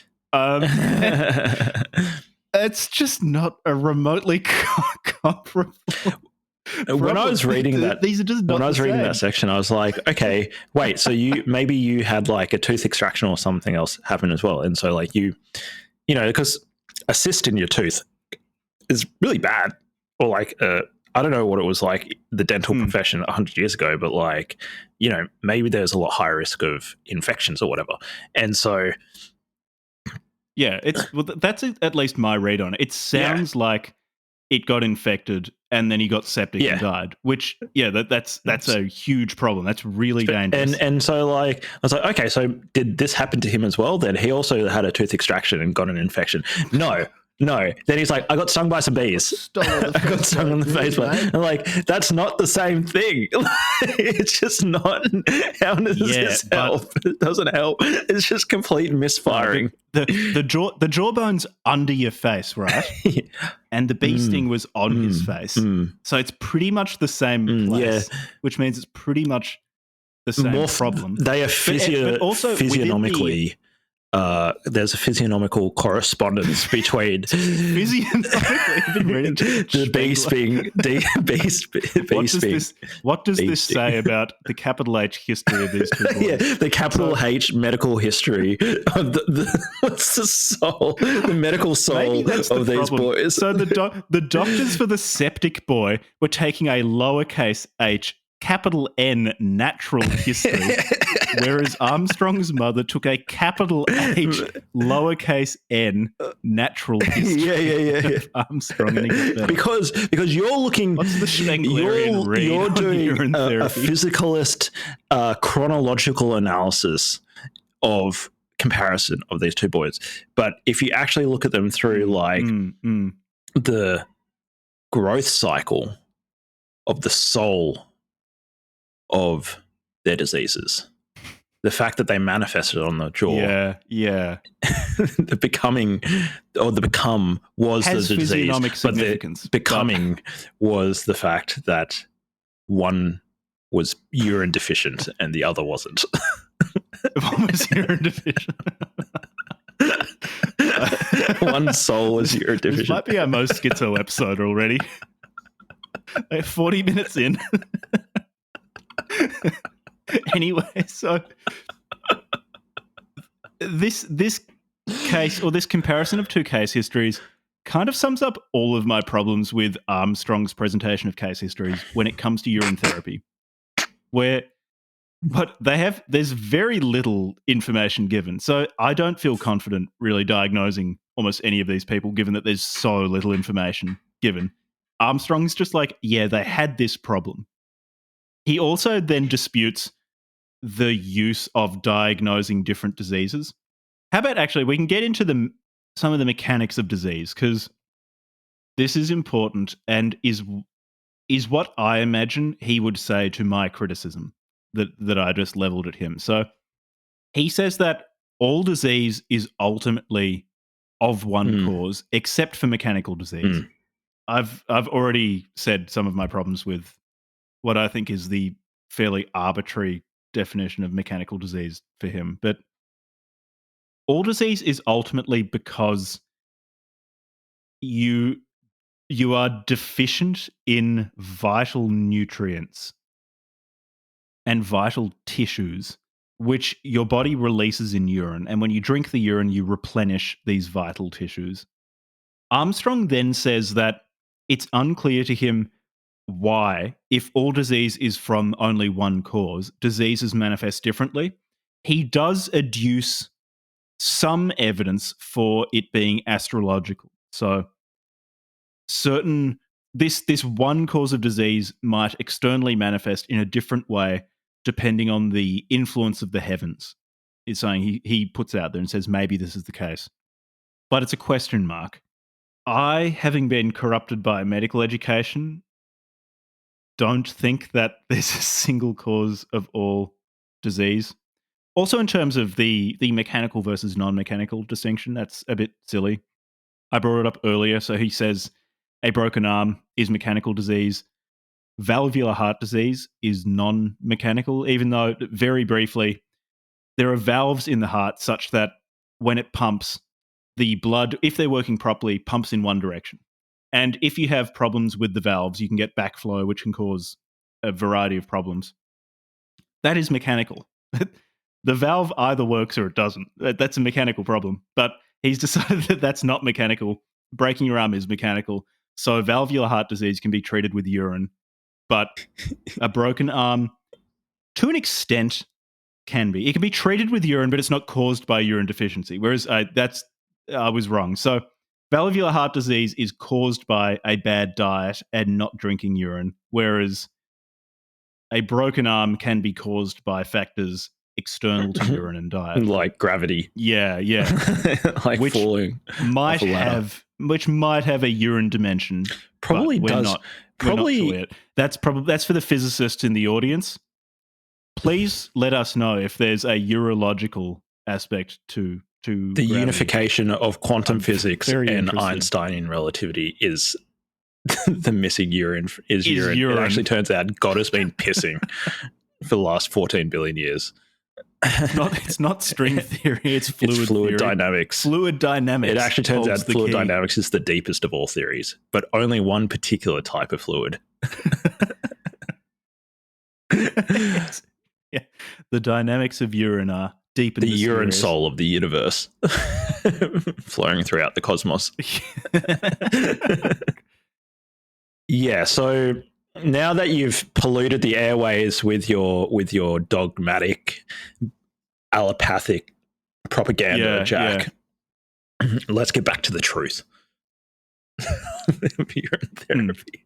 A: It's just not a remotely comparable.
B: When I was reading that,
A: these are just not
B: when I was
A: the
B: reading
A: same.
B: that section, I was like, okay, wait, so you had like a tooth extraction or something else happen as well, and so like you know, because a cyst in your tooth is really bad, or like I don't know what it was like the dental profession 100 years ago, but like, you know, maybe there's a lot higher risk of infections or whatever, and so.
A: Yeah, that's at least my read on it. It sounds like it got infected and then he got septic and died, which, that's a huge problem. That's really dangerous.
B: And so, like, I was like, okay, so did this happen to him as well? Then he also had a tooth extraction and got an infection. No. Then he's like, I got stung by some bees. I got stung on the face. I'm like, that's not the same thing. It's just not. How does this help? It doesn't help. It's just complete misfiring.
A: The jawbone's under your face, right? And the bee sting was on his face. So it's pretty much the same place, which means it's pretty much the same problem.
B: They are physiognomically... there's a physiognomical correspondence between the beast being
A: What does this say about the capital H history of these two boys?
B: Yeah, the capital H medical history of what's the soul, the medical soul of these boys.
A: So the doctors for the septic boy were taking a lowercase h, capital N natural history, whereas Armstrong's mother took a capital H, lowercase n natural history.
B: Yeah.
A: Armstrong and he got
B: because you're looking.
A: What's the Schmenglerian read?
B: You're doing
A: urine
B: a
A: therapy?
B: physicalist chronological analysis of comparison of these two boys. But if you actually look at them through like the growth cycle of the soul of their diseases, the fact that they manifested on the jaw, the become was
A: has
B: the disease,
A: but the
B: becoming was the fact that one was urine deficient and the other wasn't.
A: One was urine deficient.
B: One soul was urine deficient.
A: This might be our most schizo episode already. 40 minutes in. Anyway, so this case, or this comparison of two case histories, kind of sums up all of my problems with Armstrong's presentation of case histories when it comes to urine therapy. There's very little information given. So I don't feel confident really diagnosing almost any of these people, given that there's so little information given. Armstrong's just like, yeah, they had this problem. He also then disputes the use of diagnosing different diseases. How about actually we can get into some of the mechanics of disease, because this is important and is what I imagine he would say to my criticism that I just leveled at him. So he says that all disease is ultimately of one cause, except for mechanical disease. I've already said some of my problems with what I think is the fairly arbitrary definition of mechanical disease for him. But all disease is ultimately because you you are deficient in vital nutrients and vital tissues, which your body releases in urine. And when you drink the urine, you replenish these vital tissues. Armstrong then says that it's unclear to him why, if all disease is from only one cause, diseases manifest differently. He does adduce some evidence for it being astrological. So this one cause of disease might externally manifest in a different way depending on the influence of the heavens. Is something he puts out there and says maybe this is the case. But it's a question mark. I, having been corrupted by medical education, don't think that there's a single cause of all disease. Also, in terms of the mechanical versus non-mechanical distinction, that's a bit silly. I brought it up earlier. So he says a broken arm is mechanical disease. Valvular heart disease is non-mechanical, even though, very briefly, there are valves in the heart such that when it pumps, the blood, if they're working properly, pumps in one direction. And if you have problems with the valves, you can get backflow, which can cause a variety of problems. That is mechanical. The valve either works or it doesn't. That's a mechanical problem. But he's decided that that's not mechanical. Breaking your arm is mechanical. So valvular heart disease can be treated with urine. But a broken arm, to an extent, can be. It can be treated with urine, but it's not caused by urine deficiency. Whereas I was wrong. So valvular heart disease is caused by a bad diet and not drinking urine, whereas a broken arm can be caused by factors external to urine and diet.
B: Like gravity.
A: Yeah.
B: Like which falling
A: might have a urine dimension.
B: Probably does.
A: We're not sure yet. That's for the physicists in the audience. Please let us know if there's a urological aspect to the
B: gravity. Unification of quantum physics and Einsteinian relativity is the missing urine is urine. It actually turns out God has been pissing for the last 14 billion years.
A: It's not string theory, it's fluid
B: dynamics.
A: Fluid dynamics.
B: It actually turns out fluid dynamics is the deepest of all theories, but only one particular type of fluid.
A: Yeah. The dynamics of urine are deep and
B: the urine soul of the universe flowing throughout the cosmos. Yeah, so now that you've polluted the airways with your dogmatic allopathic propaganda, Jack, let's get back to the truth. Urine therapy.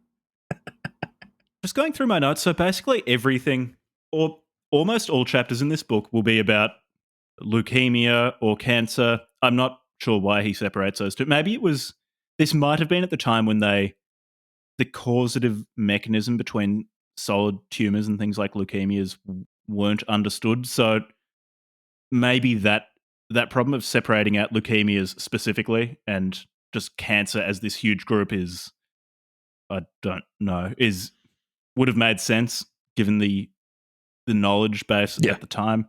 A: Just going through my notes, so basically everything, or almost all chapters in this book, will be about leukemia or cancer. I'm not sure why he separates those two. Maybe this might have been at the time when the causative mechanism between solid tumours and things like leukemias weren't understood. So maybe that problem of separating out leukemias specifically and just cancer as this huge group I don't know, would have made sense given the knowledge base at the time.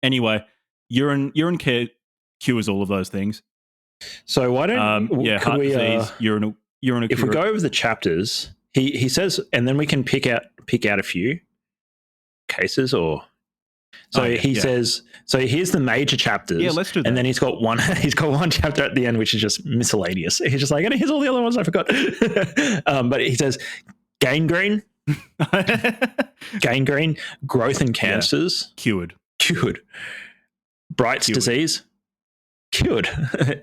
A: Anyway, urine care cures all of those things.
B: So why don't
A: heart disease, urinal
B: if we go over the chapters, he says, and then we can pick out a few cases or. So he says, so here's the major chapters.
A: Yeah, let's do that.
B: And then he's got one chapter at the end, which is just miscellaneous. He's just like, and here's all the other ones I forgot. But he says, gangrene, growth in cancers.
A: Cured.
B: Bright's disease. Cured.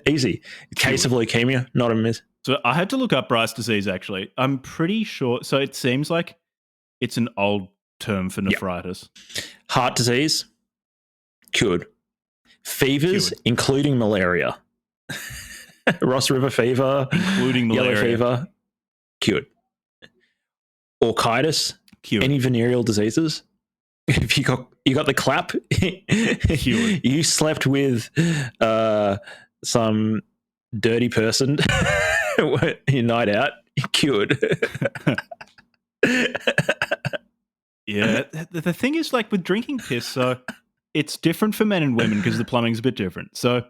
B: Easy. Case of leukemia, not a miss.
A: So I had to look up Bright's disease, actually. I'm pretty sure. So it seems like it's an old term for nephritis.
B: Heart disease, cured. Fevers, including malaria. Ross River fever,
A: including malaria.
B: Yellow fever, cured. Orchitis,
A: cured.
B: Any venereal diseases. If you got the clap,
A: cured.
B: You slept with some dirty person your night out, cured.
A: Yeah, the thing is, like with drinking piss, so it's different for men and women because the plumbing's a bit different. So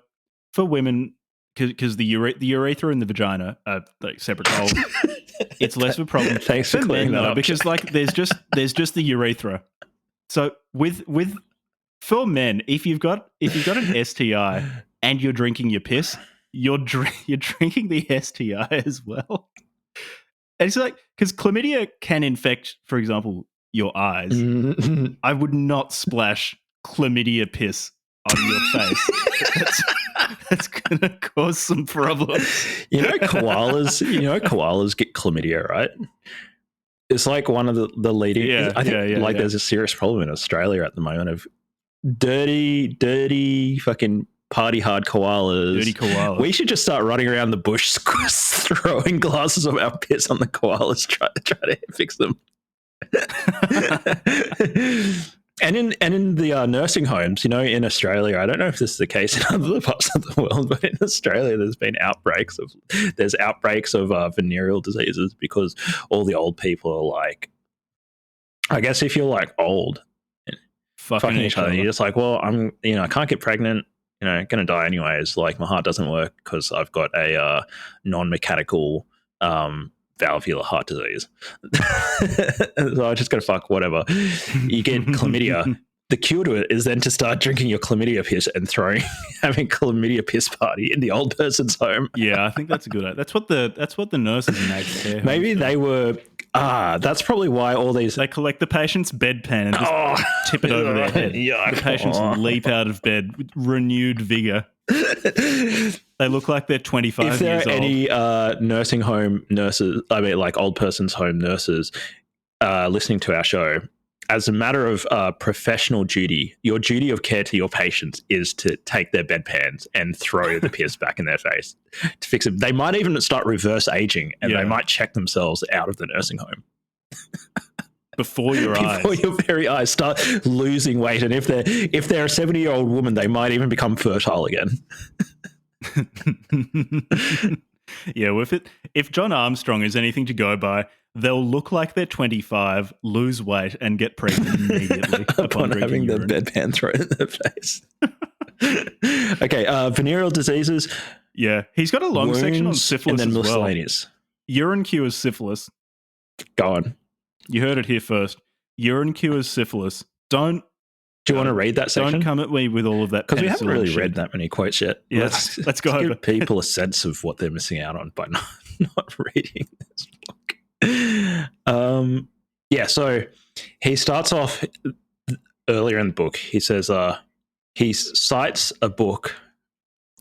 A: for women, because the urethra and the vagina are like separate holes. It's less of a problem.
B: Thanks for clearing that up,
A: because like there's just the urethra. So for men, if you've got an STI and you're drinking your piss, you're drinking the STI as well. And it's like, because chlamydia can infect, for example, your eyes. I would not splash chlamydia piss on your face. That's gonna cause some problems.
B: Koalas get chlamydia, right? It's like one of the leading. There's a serious problem in Australia at the moment of dirty fucking party hard koalas.
A: Dirty koalas.
B: We should just start running around the bush, throwing glasses of our piss on the koalas, try to fix them. And in the nursing homes, in Australia, I don't know if this is the case in other parts of the world, but in Australia, there's outbreaks of venereal diseases because all the old people are like, I guess if you're like old, fucking each other, you're just like, well, I can't get pregnant. Going to die anyways. Like my heart doesn't work because I've got a non-mechanical valvular heart disease. So I just got to fuck whatever. You get chlamydia. The cure to it is then to start drinking your chlamydia piss and having chlamydia piss party in the old person's home.
A: Yeah, I think that's a good idea. That's what the nurses in aged care.
B: Maybe they were. That's probably why all these.
A: They collect the patient's bedpan and just tip it over their head. Yuck. The patients leap out of bed with renewed vigor. They look like they're 25 years old.
B: If there are any nursing home nurses, like old person's home nurses, listening to our show, as a matter of professional duty, your duty of care to your patients is to take their bedpans and throw the piss back in their face to fix it. They might even start reverse aging, and they might check themselves out of the nursing home.
A: Before your
B: very eyes start losing weight, and if they're a 70-year-old woman, they might even become fertile again.
A: Yeah, well, if John Armstrong is anything to go by, they'll look like they're 25, lose weight, and get pregnant immediately
B: upon having the bedpan thrown in their face. Okay, venereal diseases.
A: Yeah, he's got a long section on syphilis
B: and then
A: as
B: miscellaneous.
A: Well. Urine cures syphilis.
B: Go on.
A: You heard it here first. Urine cures syphilis. Do
B: you want to read that section?
A: Don't come at me with all of that.
B: Because we haven't really read that many quotes yet.
A: Yeah, let's go over.
B: Give people a sense of what they're missing out on by not reading this book. So he starts off earlier in the book. He says he cites a book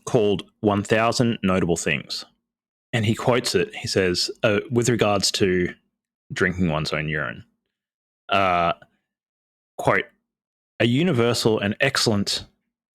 B: called 1000 Notable Things. And he quotes it. He says, with regards to drinking one's own urine, quote, "A universal and excellent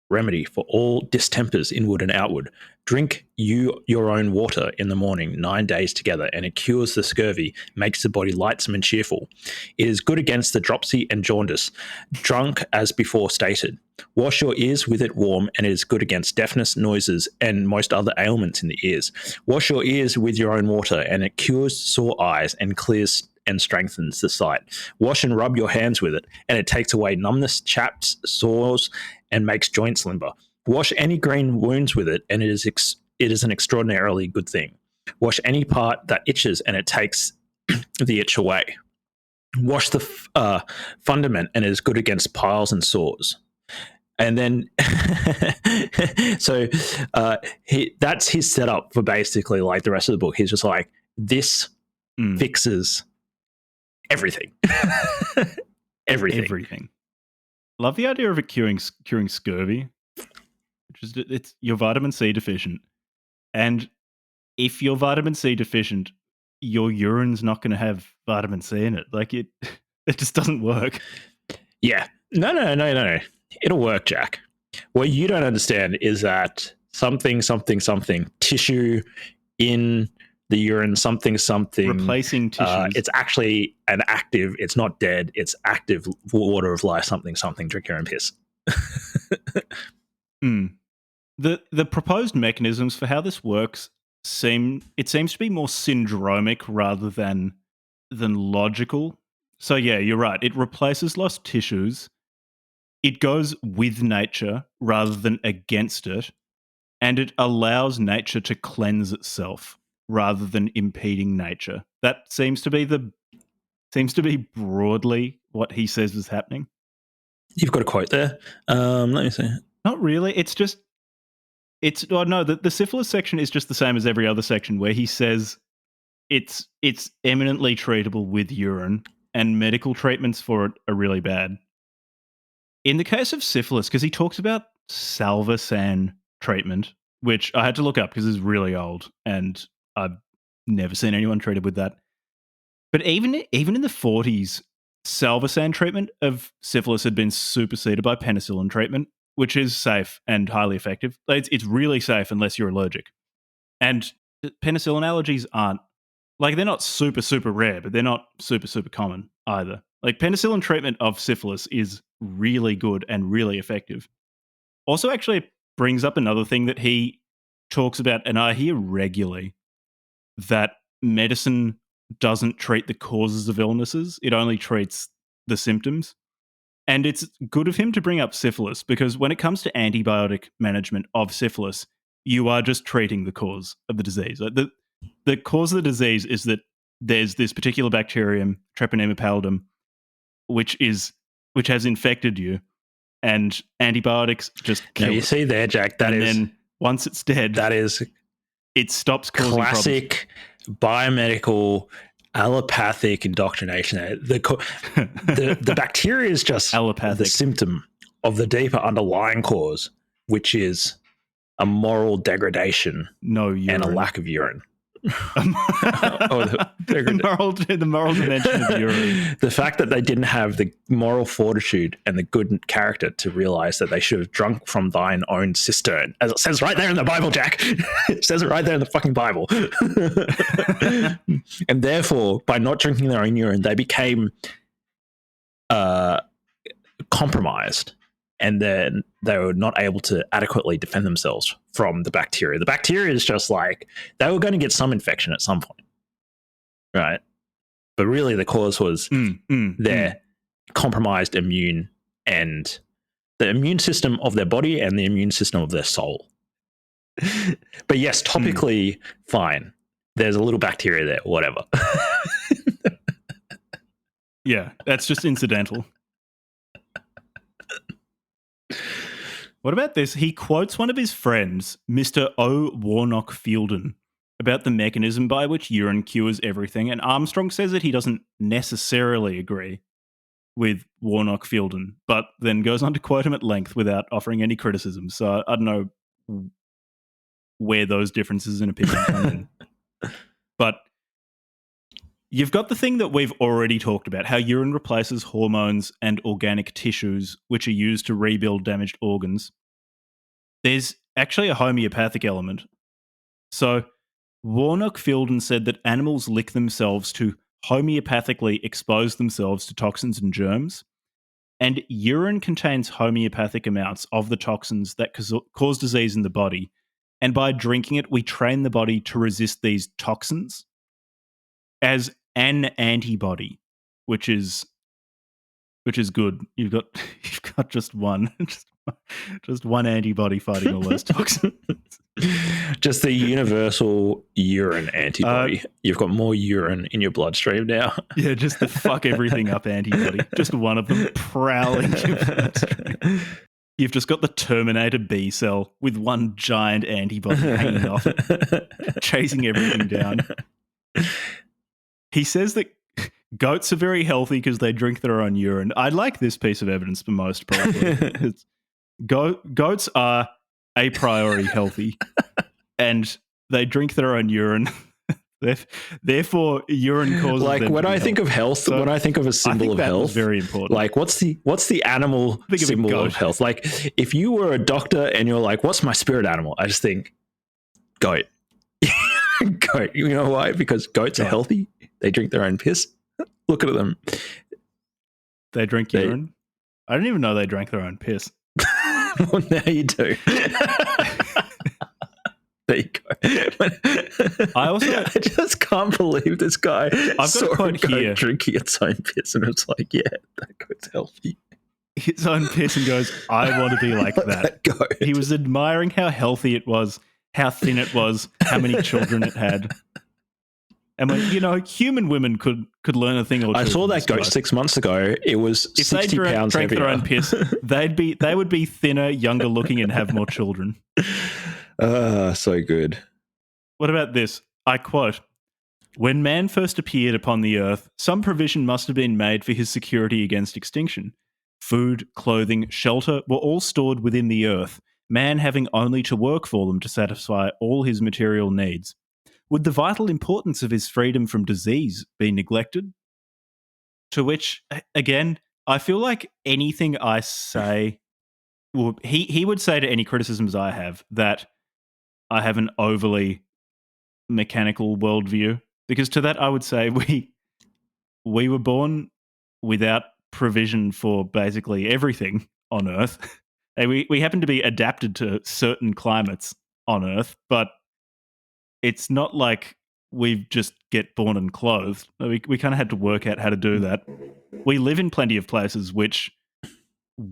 B: remedy for all distempers inward and outward. Drink your own water in the morning 9 days together, and it cures the scurvy, makes the body lightsome and cheerful. It is good against the dropsy and jaundice, drunk as before stated. Wash your ears with it warm, and it is good against deafness, noises, and most other ailments in the ears. Wash your ears with your own water, and it cures sore eyes and clears and strengthens the sight. Wash and rub your hands with it, and it takes away numbness, chaps, sores, and makes joints limber. Wash any green wounds with it, and it is an extraordinarily good thing. Wash any part that itches, and it takes the itch away. Wash the fundament, and it is good against piles and sores." And then, that's his setup for basically like the rest of the book. He's just like, this fixes everything.
A: Everything. Love the idea of it curing scurvy. It's you're vitamin C deficient, and if you're vitamin C deficient, your urine's not going to have vitamin C in it. Like it just doesn't work.
B: Yeah, no. It'll work, Jack. What you don't understand is that something tissue in the urine, something
A: replacing tissues.
B: It's actually an active. It's not dead. It's active water of life. Something. Drink your own piss.
A: The proposed mechanisms for how this works seems to be more syndromic rather than logical. So yeah, you're right. It replaces lost tissues. It goes with nature rather than against it. and it allows nature to cleanse itself rather than impeding nature. That seems to be broadly what he says is happening.
B: You've got a quote there. Let me see.
A: Not really. The syphilis section is just the same as every other section, where he says it's eminently treatable with urine, and medical treatments for it are really bad. In the case of syphilis, because he talks about salvarsan treatment, which I had to look up because it's really old, and I've never seen anyone treated with that. But even in the 40s, salvarsan treatment of syphilis had been superseded by penicillin treatment, which is safe and highly effective. It's really safe unless you're allergic. And penicillin allergies aren't, like, they're not super, super rare, but they're not super, super common either. Like, penicillin treatment of syphilis is really good and really effective. Also, actually brings up another thing that he talks about, and I hear regularly, that medicine doesn't treat the causes of illnesses. It only treats the symptoms. And it's good of him to bring up syphilis, because when it comes to antibiotic management of syphilis, you are just treating the cause of the disease. Like, the cause of the disease is that there's this particular bacterium, Treponema pallidum, which has infected you, and antibiotics just kill
B: You
A: it.
B: see there, Jack,
A: then once it's dead,
B: that is
A: it stops causing
B: classic biomedical allopathic indoctrination. The bacteria is just
A: allopathic.
B: the symptom of the deeper underlying cause, which is a moral degradation and a lack of urine.
A: The moral dimension of urine.
B: The fact that they didn't have the moral fortitude and the good character to realize that they should have drunk from thine own cistern, as it says right there in the Bible, Jack. It says it right there in the fucking Bible. And therefore, by not drinking their own urine, they became compromised, and then they were not able to adequately defend themselves from the bacteria. The bacteria is just like, they were going to get some infection at some point, right? But really the cause was their compromised immune and the immune system of their body and the immune system of their soul. But yes, topically, fine. There's a little bacteria there, whatever.
A: Yeah, that's just incidental. What about this? He quotes one of his friends, Mr. O. Warnock Fielden, about the mechanism by which urine cures everything, and Armstrong says that he doesn't necessarily agree with Warnock Fielden, but then goes on to quote him at length without offering any criticism. So I don't know where those differences in opinion come in. But you've got the thing that we've already talked about, how urine replaces hormones and organic tissues, which are used to rebuild damaged organs. There's actually a homeopathic element. So Warnock Fielden said that animals lick themselves to homeopathically expose themselves to toxins and germs, and urine contains homeopathic amounts of the toxins that cause disease in the body, and by drinking it, we train the body to resist these toxins as an antibody, which is good. You've got just one antibody fighting all those toxins.
B: Just the universal urine antibody. You've got more urine in your bloodstream now.
A: Yeah, just the fuck everything up antibody. Just one of them prowling your bloodstream. You've just got the Terminator B cell with one giant antibody hanging off it, chasing everything down. He says that goats are very healthy because they drink their own urine. I like this piece of evidence the most, probably. Goats are a priori healthy, and they drink their own urine. Therefore, urine causes
B: like
A: them
B: when I think of health, so when I think of a symbol of health,
A: very important.
B: Like what's the animal symbol of health? Like if you were a doctor and you're like, what's my spirit animal? I just think goat. Goat. You know why? Because goats are healthy. They drink their own piss. Look at them.
A: They drink urine? I didn't even know they drank their own piss.
B: Well, now you do. There you go. I just can't believe this guy.
A: I've got a quote here
B: drinking its own piss, and it's like, yeah, that goat's healthy.
A: his own piss and goes, I want to be like that.
B: Goat.
A: He was admiring how healthy it was, how thin it was, how many children it had. And when, human women could learn a thing or two.
B: I saw that goat
A: guy.
B: 6 months ago. It was
A: if
B: 60
A: they
B: pounds
A: drank
B: heavier.
A: their own piss, they would be thinner, younger looking, and have more children.
B: So good.
A: What about this? I quote, "When man first appeared upon the earth, some provision must have been made for his security against extinction. Food, clothing, shelter were all stored within the earth, man having only to work for them to satisfy all his material needs. Would the vital importance of his freedom from disease be neglected?" To which, again, I feel like anything I say, well, he would say to any criticisms I have that I have an overly mechanical worldview. Because to that, I would say we were born without provision for basically everything on Earth. And we happen to be adapted to certain climates on Earth, but it's not like we just get born and clothed. We kind of had to work out how to do that. We live in plenty of places which,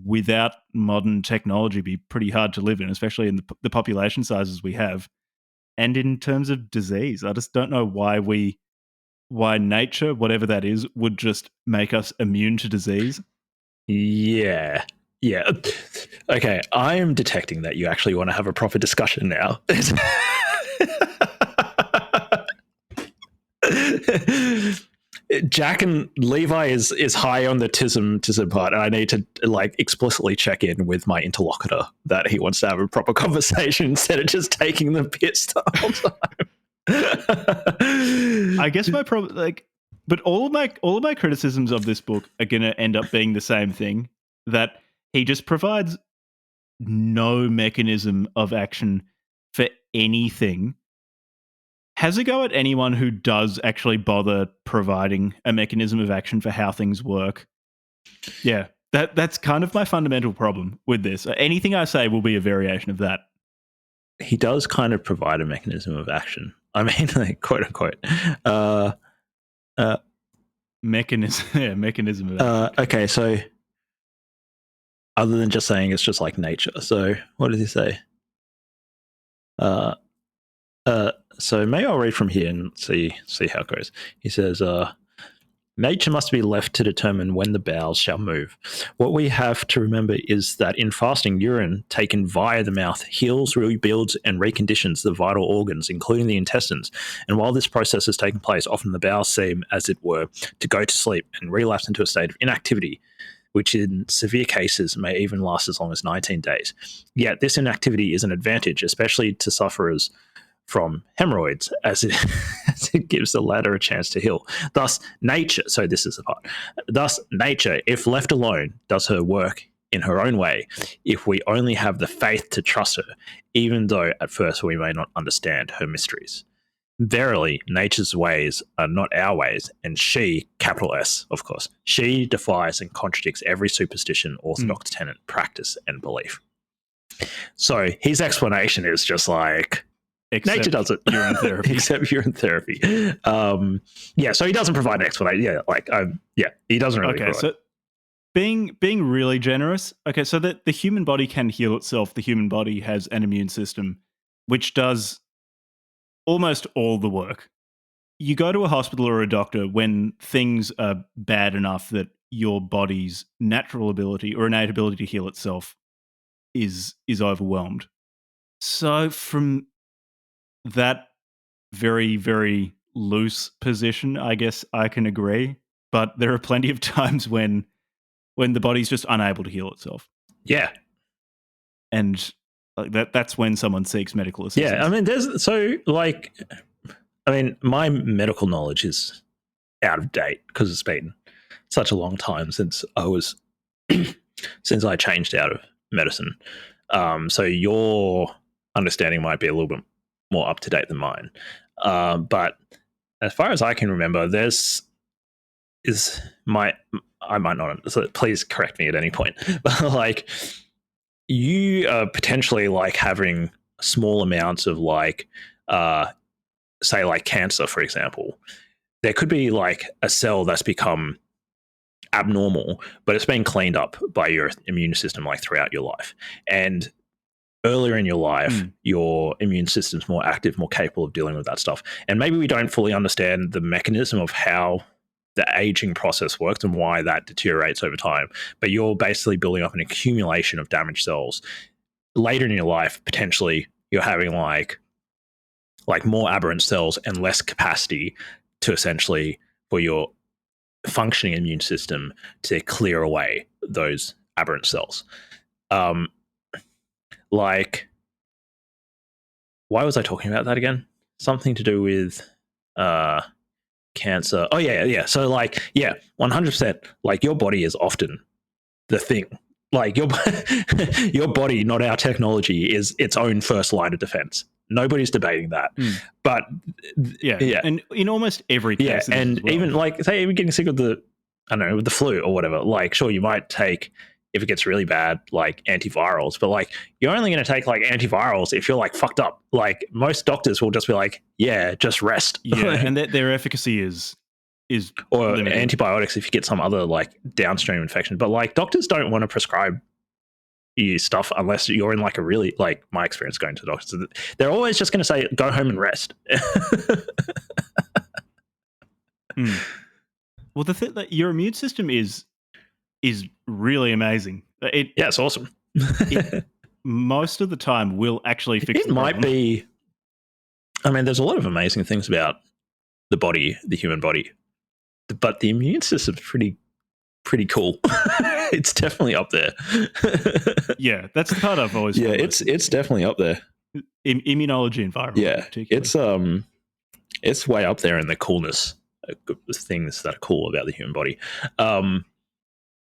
A: without modern technology, be pretty hard to live in, especially in the population sizes we have. And in terms of disease, I just don't know why nature, whatever that is, would just make us immune to disease.
B: Yeah. Okay, I am detecting that you actually want to have a proper discussion now. Jack and Levi is high on the tism part, and I need to explicitly check in with my interlocutor that he wants to have a proper conversation instead of just taking the piss the whole time.
A: I guess my problem, but all of my criticisms of this book are going to end up being the same thing, that he just provides no mechanism of action for anything. Has a go at anyone who does actually bother providing a mechanism of action for how things work. Yeah, that's kind of my fundamental problem with this. Anything I say will be a variation of that.
B: He does kind of provide a mechanism of action. I mean, quote unquote.
A: Mechanism of action.
B: Okay, so other than just saying it's just like nature. So what does he say? So maybe I'll read from here and see how it goes. He says, nature must be left to determine when the bowels shall move. What we have to remember is that in fasting, urine taken via the mouth heals, rebuilds, and reconditions the vital organs, including the intestines. And while this process is taking place, often the bowels seem, as it were, to go to sleep and relapse into a state of inactivity, which in severe cases may even last as long as 19 days. Yet this inactivity is an advantage, especially to sufferers from hemorrhoids, as it gives the latter a chance to heal. Thus, nature, so this is the part, thus nature, if left alone, does her work in her own way, if we only have the faith to trust her, even though at first we may not understand her mysteries. Verily, nature's ways are not our ways, and she, capital S, of course, she defies and contradicts every superstition, orthodox tenet, practice, and belief. So his explanation is just like,
A: Except
B: nature does it.
A: Urine therapy.
B: Except urine therapy. So he doesn't provide an explanation. He doesn't really provide.
A: So being really generous. Okay, so that the human body can heal itself. The human body has an immune system which does almost all the work. You go to a hospital or a doctor when things are bad enough that your body's natural ability or innate ability to heal itself is overwhelmed. So from that very, very loose position, I guess I can agree. But there are plenty of times when the body's just unable to heal itself.
B: Yeah.
A: And that's when someone seeks medical assistance.
B: Yeah, I mean, my medical knowledge is out of date because it's been such a long time since I changed out of medicine. So your understanding might be a little bit more up to date than mine. But as far as I can remember, I might not, so please correct me at any point, but you are potentially having small amounts of say cancer, for example. There could be a cell that's become abnormal, but it's been cleaned up by your immune system like throughout your life. And earlier in your life, your immune system's more active, more capable of dealing with that stuff. And maybe we don't fully understand the mechanism of how the aging process works and why that deteriorates over time. But you're basically building up an accumulation of damaged cells. Later in your life, potentially, you're having like more aberrant cells and less capacity to essentially for your functioning immune system to clear away those aberrant cells. Like, why was I talking about that again? Something to do with cancer. Oh yeah. So 100%. Like, your body is often the thing. Like, your body, not our technology, is its own first line of defense. Nobody's debating that. But
A: yeah, and in almost every case,
B: and
A: well.
B: even like, say you're getting sick with the flu or whatever. Like, sure, you might take, if it gets really bad, like antivirals, but like, you're only going to take like antivirals if you're like fucked up. Like, most doctors will just be like, yeah, just rest.
A: Yeah, and their efficacy is
B: or
A: limited.
B: Antibiotics if you get some other like downstream infection. But like, doctors don't want to prescribe you stuff unless you're in like a really, like, my experience going to the doctors, they're always just going to say, go home and rest.
A: Well, the thing that your immune system is really amazing.
B: It's awesome.
A: It, most of the time, will actually fix
B: it. Might be. I mean, there's a lot of amazing things about the body, the human body, but the immune system's pretty cool. It's definitely up there.
A: Yeah, that's the part I've always.
B: Yeah, it's definitely up there.
A: Immunology environment.
B: Yeah, it's way up there in the coolness things that are cool about the human body.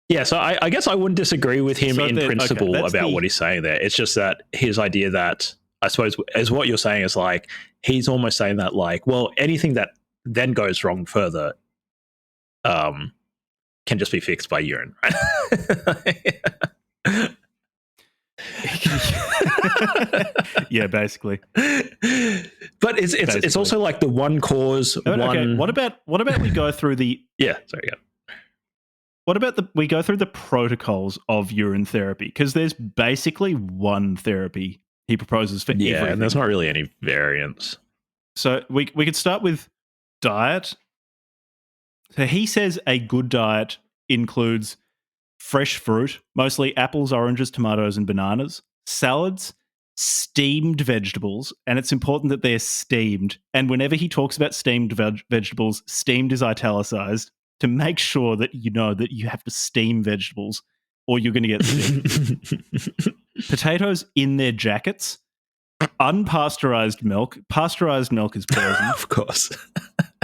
B: Yeah, so I guess I wouldn't disagree with him in principle about what he's saying there. It's just that his idea that, I suppose, as what you're saying is like, he's almost saying that like, well, anything that then goes wrong further can just be fixed by urine, right?
A: Yeah, basically.
B: But it's also like the one cause.
A: Okay, what about we go through the What about we go through the protocols of urine therapy? Because there's basically one therapy he proposes for everything.
B: And there's not really any variants.
A: So we could start with diet. So he says a good diet includes fresh fruit, mostly apples, oranges, tomatoes, and bananas, salads, steamed vegetables, and it's important that they're steamed. And whenever he talks about steamed vegetables, steamed is italicized to make sure that you know that you have to steam vegetables or you're going to get sick. Potatoes in their jackets, unpasteurized milk. Pasteurized milk is poison.
B: Of course.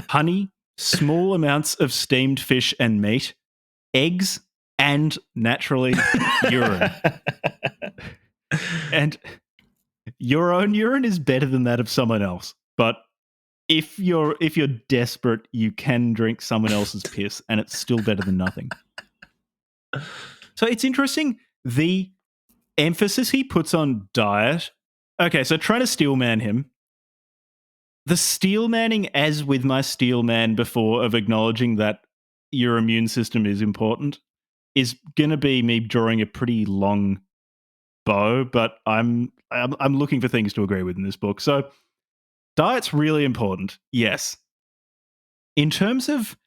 A: Honey, small amounts of steamed fish and meat, eggs, and naturally urine. And your own urine is better than that of someone else. But if you're desperate, you can drink someone else's piss and it's still better than nothing. So it's interesting the emphasis he puts on diet. Okay, so trying to steelman him. The steelmanning, as with my steelman before, of acknowledging that your immune system is important, is going to be me drawing a pretty long bow, but I'm looking for things to agree with in this book. So diet's really important, yes. In terms of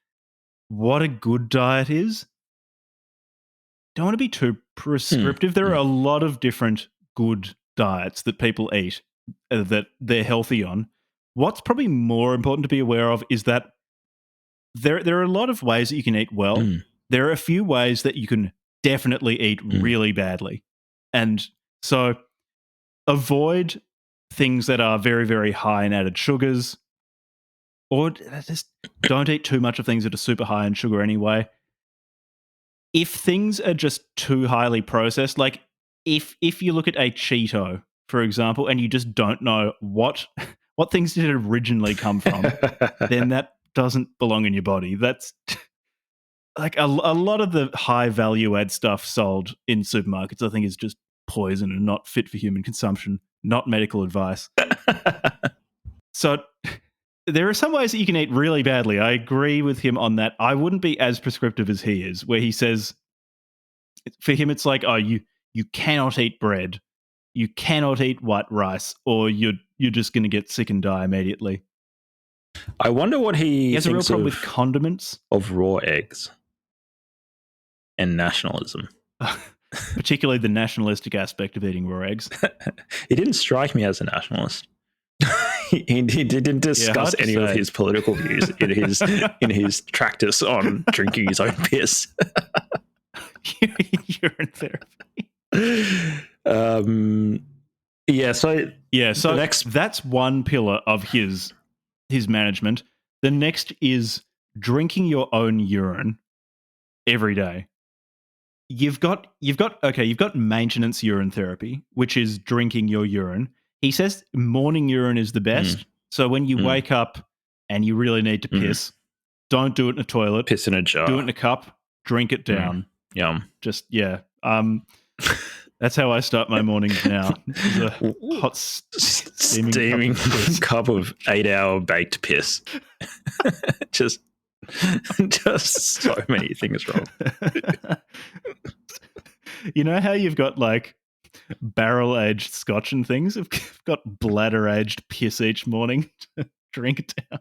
A: what a good diet is, don't want to be too prescriptive. There are a lot of different good diets that people eat that they're healthy on. What's probably more important to be aware of is that there are a lot of ways that you can eat well. There are a few ways that you can definitely eat really badly. And so avoid things that are very, very high in added sugars, or just don't eat too much of things that are super high in sugar anyway. If things are just too highly processed, like if you look at a Cheeto, for example, and you just don't know what things did it originally come from, then that doesn't belong in your body. That's like a lot of the high value add stuff sold in supermarkets, I think, is just poison and not fit for human consumption, not medical advice. So there are some ways that you can eat really badly. I agree with him on that. I wouldn't be as prescriptive as he is, where he says, for him, it's like, oh, you cannot eat bread, you cannot eat white rice, or you're just going to get sick and die immediately.
B: I wonder what
A: He has a real
B: thinks
A: problem with condiments.
B: of raw eggs and nationalism.
A: Particularly the nationalistic aspect of eating raw eggs.
B: He didn't strike me as a nationalist. He didn't discuss any of his political views in his treatise on drinking his own piss.
A: Urine therapy.
B: So
A: that's one pillar of his management. The next is drinking your own urine every day. You've got maintenance urine therapy, which is drinking your urine. He says morning urine is the best. So when you wake up and you really need to piss, don't do it in a toilet.
B: Piss in a jar.
A: Do it in a cup. Drink it down.
B: Yum.
A: Just that's how I start my mornings now. A hot
B: steaming cup of 8-hour baked piss. just so many things wrong.
A: You know how you've got like barrel-aged scotch and things? I've got bladder-aged piss each morning to drink down.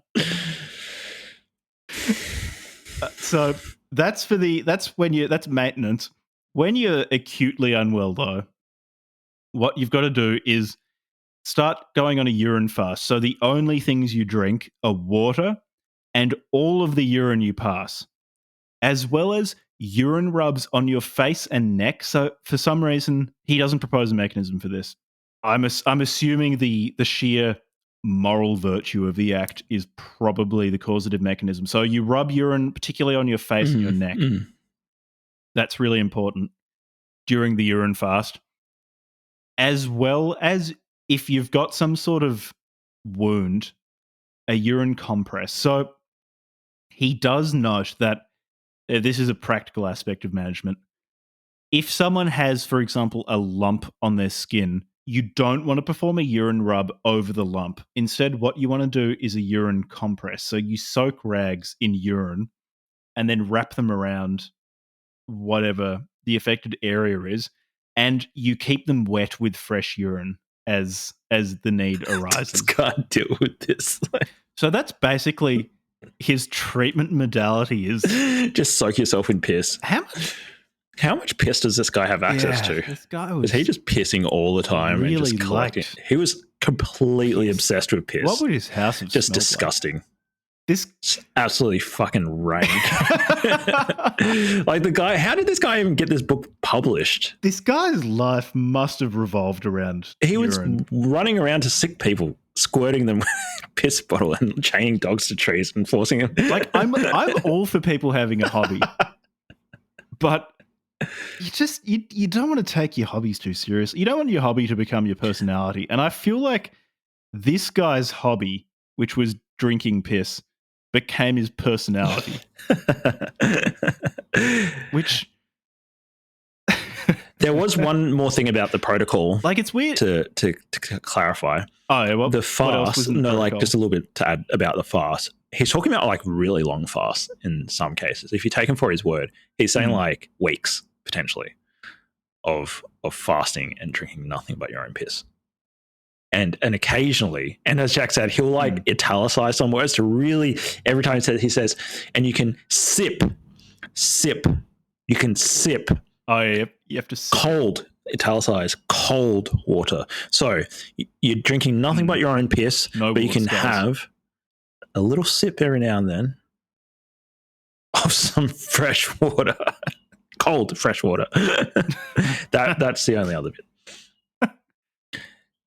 A: So that's maintenance. When you're acutely unwell, though, what you've got to do is start going on a urine fast. So the only things you drink are water and all of the urine you pass, as well as urine rubs on your face and neck. So for some reason, he doesn't propose a mechanism for this. I'm assuming the sheer moral virtue of the act is probably the causative mechanism. So you rub urine, particularly on your face and your neck. That's really important during the urine fast, as well as if you've got some sort of wound, a urine compress. So he does note that this is a practical aspect of management. If someone has, for example, a lump on their skin, you don't want to perform a urine rub over the lump. Instead, what you want to do is a urine compress. So you soak rags in urine and then wrap them around whatever the affected area is, and you keep them wet with fresh urine as the need arises.
B: Can't deal with this.
A: So that's basically his treatment modality is
B: just soak yourself in piss. How much piss does this guy have access to?
A: This guy
B: is he just pissing all the time
A: really
B: and just collecting? He was completely obsessed with piss.
A: What would his house have
B: just disgusting?
A: Like? This
B: absolutely fucking rank. Like the guy, how did this guy even get this book published?
A: This guy's life must have revolved around urine.
B: Was running around to sick people, squirting them with a piss bottle and chaining dogs to trees and forcing them.
A: Like I'm all for people having a hobby, but you don't want to take your hobbies too seriously. You don't want your hobby to become your personality. And I feel like this guy's hobby, which was drinking piss, became his personality. Which
B: there was one more thing about the protocol.
A: Like it's weird
B: to clarify.
A: Oh yeah, well,
B: the fast. No, like just a little bit to add about the fast. He's talking about like really long fasts in some cases. If you take him for his word, he's saying like weeks potentially of fasting and drinking nothing but your own piss. And occasionally, and as Jack said, he'll like italicize some words to really, every time he says, and you can sip, you can sip.
A: Oh, yeah, you have to sip.
B: Cold, italicize, cold water. So you're drinking nothing but your own piss, but you can have a little sip every now and then of some fresh water, cold fresh water. That's the only other bit.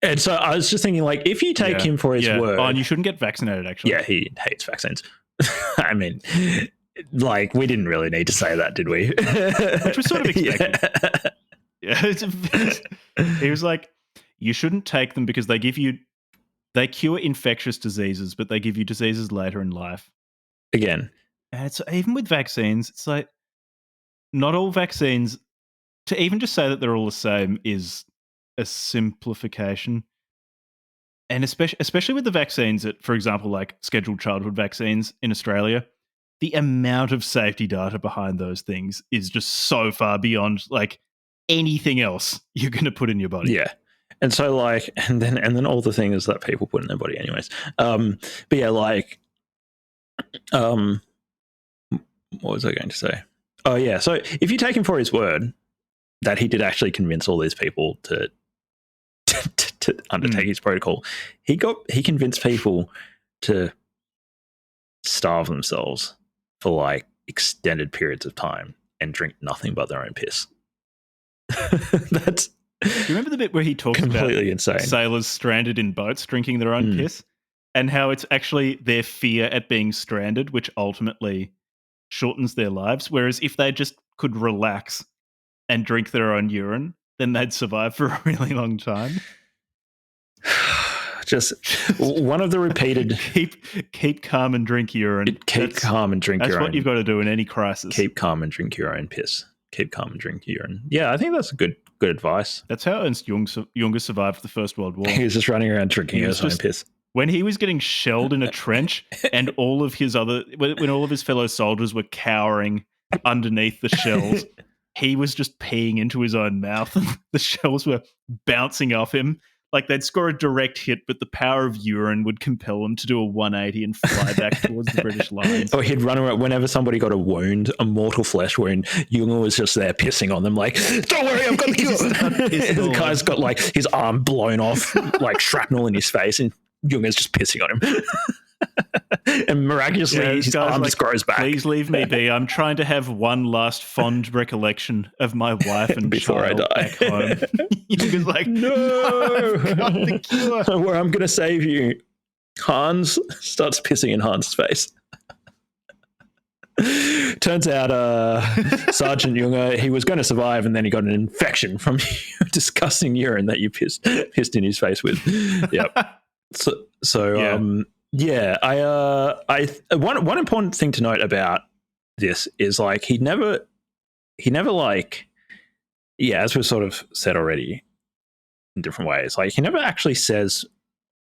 B: And so I was just thinking, like, if you take him for his word...
A: Oh, and you shouldn't get vaccinated, actually.
B: Yeah, he hates vaccines. I mean, like, we didn't really need to say that, did we?
A: Which was sort of expected. He was like, you shouldn't take them because they cure infectious diseases, but they give you diseases later in life.
B: Again.
A: And it's even with vaccines, it's like, not all vaccines... To even just say that they're all the same is a simplification. And especially with the vaccines that, for example, like scheduled childhood vaccines in Australia, the amount of safety data behind those things is just so far beyond like anything else you're going to put in your body.
B: Yeah. And so like, and then all the things that people put in their body anyways. But yeah, like, what was I going to say? Oh yeah. So if you take him for his word that he did actually convince all these people to undertake his protocol, he convinced people to starve themselves for like extended periods of time and drink nothing but their own piss. That's
A: Do you remember the bit where he talks
B: completely
A: about
B: insane.
A: Sailors stranded in boats drinking their own piss, and how it's actually their fear at being stranded which ultimately shortens their lives, whereas if they just could relax and drink their own urine, then they'd survive for a really long time.
B: Just one of the repeated
A: keep calm and drink urine.
B: Calm and drink
A: your own.
B: That's
A: what you've got to do in any crisis.
B: Keep calm and drink your own piss. Keep calm and drink urine. Yeah, I think that's good advice.
A: That's how Ernst Junger survived the First World War.
B: He was just running around drinking his own piss.
A: When he was getting shelled in a trench and when all of his fellow soldiers were cowering underneath the shells, he was just peeing into his own mouth. The shells were bouncing off him. Like they'd score a direct hit, but the power of urine would compel him to do a 180 and fly back towards the British lines.
B: Or he'd run around whenever somebody got a wound, a mortal flesh wound. Junger was just there pissing on them, like, "Don't worry, I've got the cure." The guy's got like his arm blown off, like shrapnel in his face, and Junger's just pissing on him. And miraculously, his arm just grows back.
A: Please leave me be. I'm trying to have one last fond recollection of my wife and
B: before
A: child
B: I die.
A: back home. Junger's like,
B: no,
A: I've got the cure.
B: Where I'm going to save you. Hans starts pissing in Hans' face. Turns out Sergeant Junger, he was going to survive, and then he got an infection from disgusting urine that you pissed in his face with. Yep. One important thing to note about this is like he never like, as we've sort of said already in different ways, like he never actually says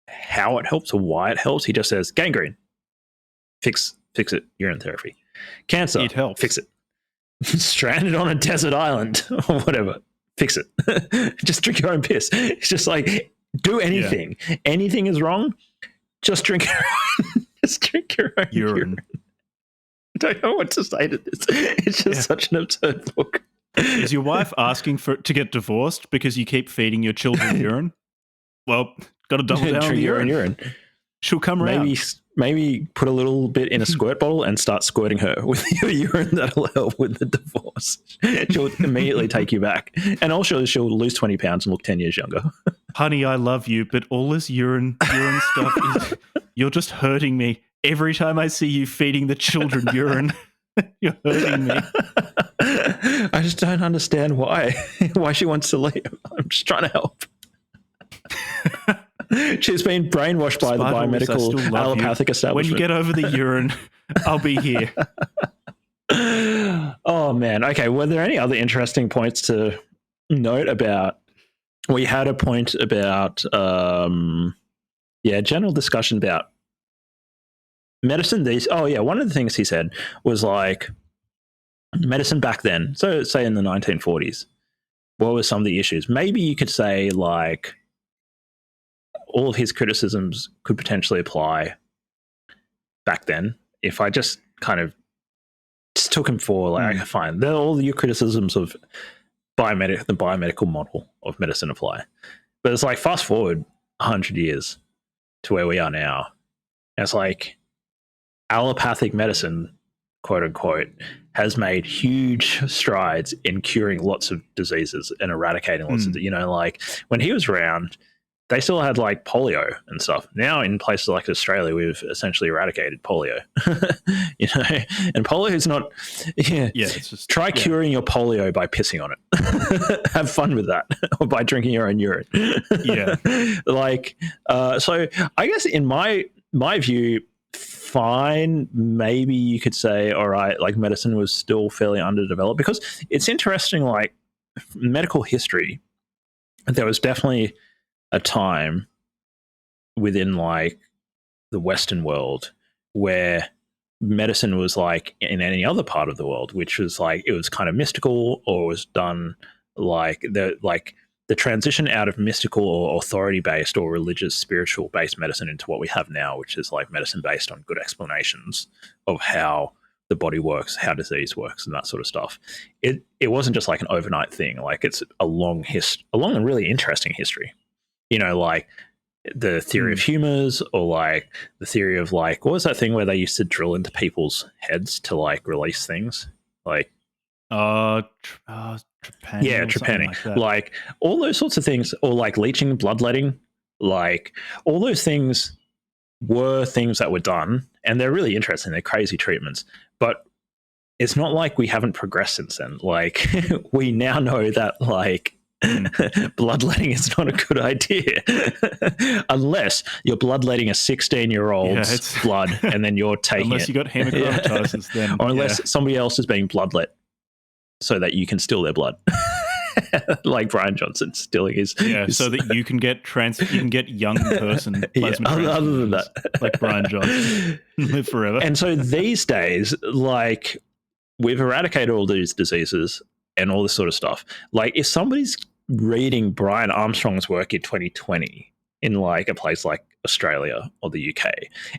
B: how it helps or why it helps. He just says gangrene, fix it, urine therapy. Cancer,
A: it helps.
B: Fix it. Stranded on a desert island or whatever, fix it. Just drink your own piss. It's just like, do anything. Yeah. Anything is wrong, just drink your own urine. I don't know what to say to this. It's just such an absurd book.
A: Is your wife asking to get divorced because you keep feeding your children urine? Well, got to double down on the urine. She'll come around.
B: Maybe put a little bit in a squirt bottle and start squirting her with your urine. That'll help with the divorce. She'll immediately take you back. And also she'll lose 20 pounds and look 10 years younger.
A: Honey, I love you, but all this urine stuff, you're just hurting me. Every time I see you feeding the children urine, you're hurting me.
B: I just don't understand why she wants to leave. I'm just trying to help. She's been brainwashed by the biomedical allopathic establishment.
A: When you get over the urine, I'll be here.
B: Oh, man. Okay, were there any other interesting points to note about? We had a point about, general discussion about medicine. One of the things he said was like medicine back then. So say in the 1940s, what were some of the issues? Maybe you could say like, all of his criticisms could potentially apply back then. If I just kind of just took him for like, fine, they're all your criticisms of the biomedical model of medicine apply. But it's like fast forward 100 years to where we are now. And it's like allopathic medicine, quote unquote, has made huge strides in curing lots of diseases and eradicating lots of, like when he was around, they still had like polio and stuff. Now in places like Australia, we've essentially eradicated polio. And polio is not. It's just try curing your polio by pissing on it. Have fun with that, or by drinking your own urine. So I guess in my view, fine. Maybe you could say, all right, like medicine was still fairly underdeveloped, because it's interesting. Like medical history, there was definitely a time within like the Western world where medicine was like in any other part of the world, which was like it was kind of mystical or was done like the transition out of mystical or authority based or religious spiritual based medicine into what we have now, which is like medicine based on good explanations of how the body works, how disease works, and that sort of stuff. It wasn't just like an overnight thing. Like it's a long and really interesting history. You know, like the theory of humors, or like the theory of like what was that thing where they used to drill into people's heads to like release things, like
A: Trepanning,
B: yeah,
A: or something
B: trepanning,
A: like that.
B: like all those sorts of things, or like leeching, bloodletting, like all those things were things that were done, and they're really interesting. They're crazy treatments, but it's not like we haven't progressed since then. Like we now know that like bloodletting is not a good idea unless you're bloodletting a 16-year-old's blood and then you're taking
A: unless
B: it.
A: you got hemochromatosis, then
B: or unless somebody else is being bloodlet so that you can steal their blood. Like Brian Johnson stealing his
A: so that you can get young person plasma
B: other than that,
A: like Brian Johnson, live forever.
B: And so these days, like we've eradicated all these diseases and all this sort of stuff. Like if somebody's reading Brian Armstrong's work in 2020 in like a place like Australia or the UK,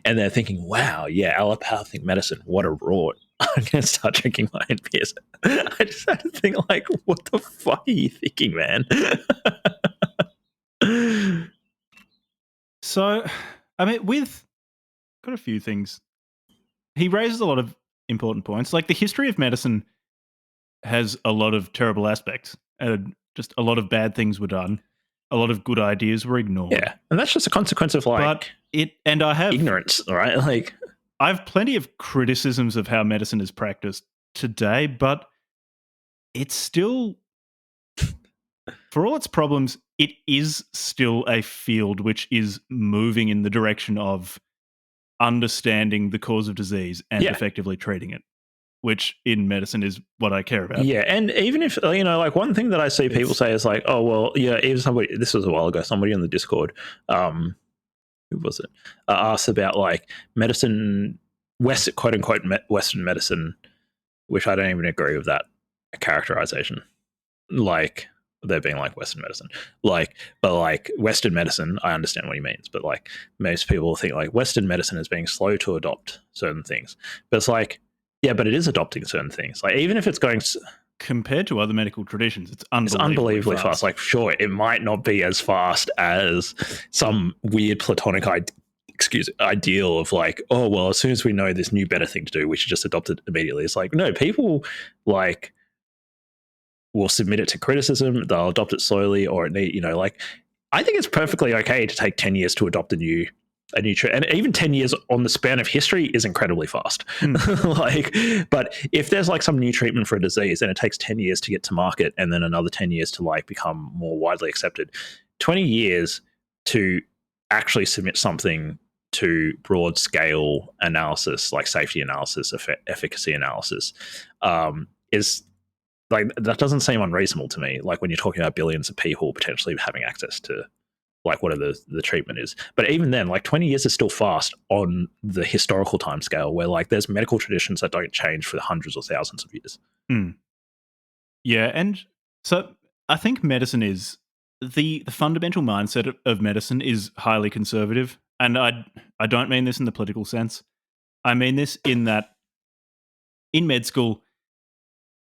B: and they're thinking, wow, yeah, allopathic medicine, what a rort. I'm going to start drinking my own beers. I just had to think like, what the fuck are you thinking, man?
A: So, I mean, with got a few things. He raises a lot of important points. Like the history of medicine has a lot of terrible aspects. Just a lot of bad things were done. A lot of good ideas were ignored.
B: Yeah, and that's just a consequence of like
A: I have
B: ignorance, right? Like
A: I have plenty of criticisms of how medicine is practiced today, but it's still, for all its problems, it is still a field which is moving in the direction of understanding the cause of disease and effectively treating it, which in medicine is what I care about.
B: Yeah, and even if, you know, like one thing that I see people say is like, oh, well, yeah, even somebody, this was a while ago, somebody on the Discord, who was it, asked about like medicine, quote unquote, Western medicine, which I don't even agree with that characterization. Like, there being like Western medicine, like, but like Western medicine, I understand what he means, but like most people think like Western medicine is being slow to adopt certain things, but it's like, yeah, but it is adopting certain things. Like even if it's going
A: compared to other medical traditions, it's
B: unbelievably fast. Like sure, it might not be as fast as some weird platonic ideal of like, oh well, as soon as we know this new better thing to do, we should just adopt it immediately. It's like no, people like will submit it to criticism, they'll adopt it slowly, or it need, you know, like I think it's perfectly okay to take 10 years to adopt a new and even 10 years on the span of history is incredibly fast. Like, but if there's like some new treatment for a disease and it takes 10 years to get to market and then another 10 years to like become more widely accepted, 20 years to actually submit something to broad scale analysis, like safety analysis, efficacy analysis, is like, that doesn't seem unreasonable to me. Like when you're talking about billions of people potentially having access to like whatever the treatment is. But even then, like 20 years is still fast on the historical time scale where like there's medical traditions that don't change for hundreds or thousands of years.
A: Yeah, and so I think medicine is the fundamental mindset of medicine is highly conservative. And I don't mean this in the political sense. I mean this in that in med school,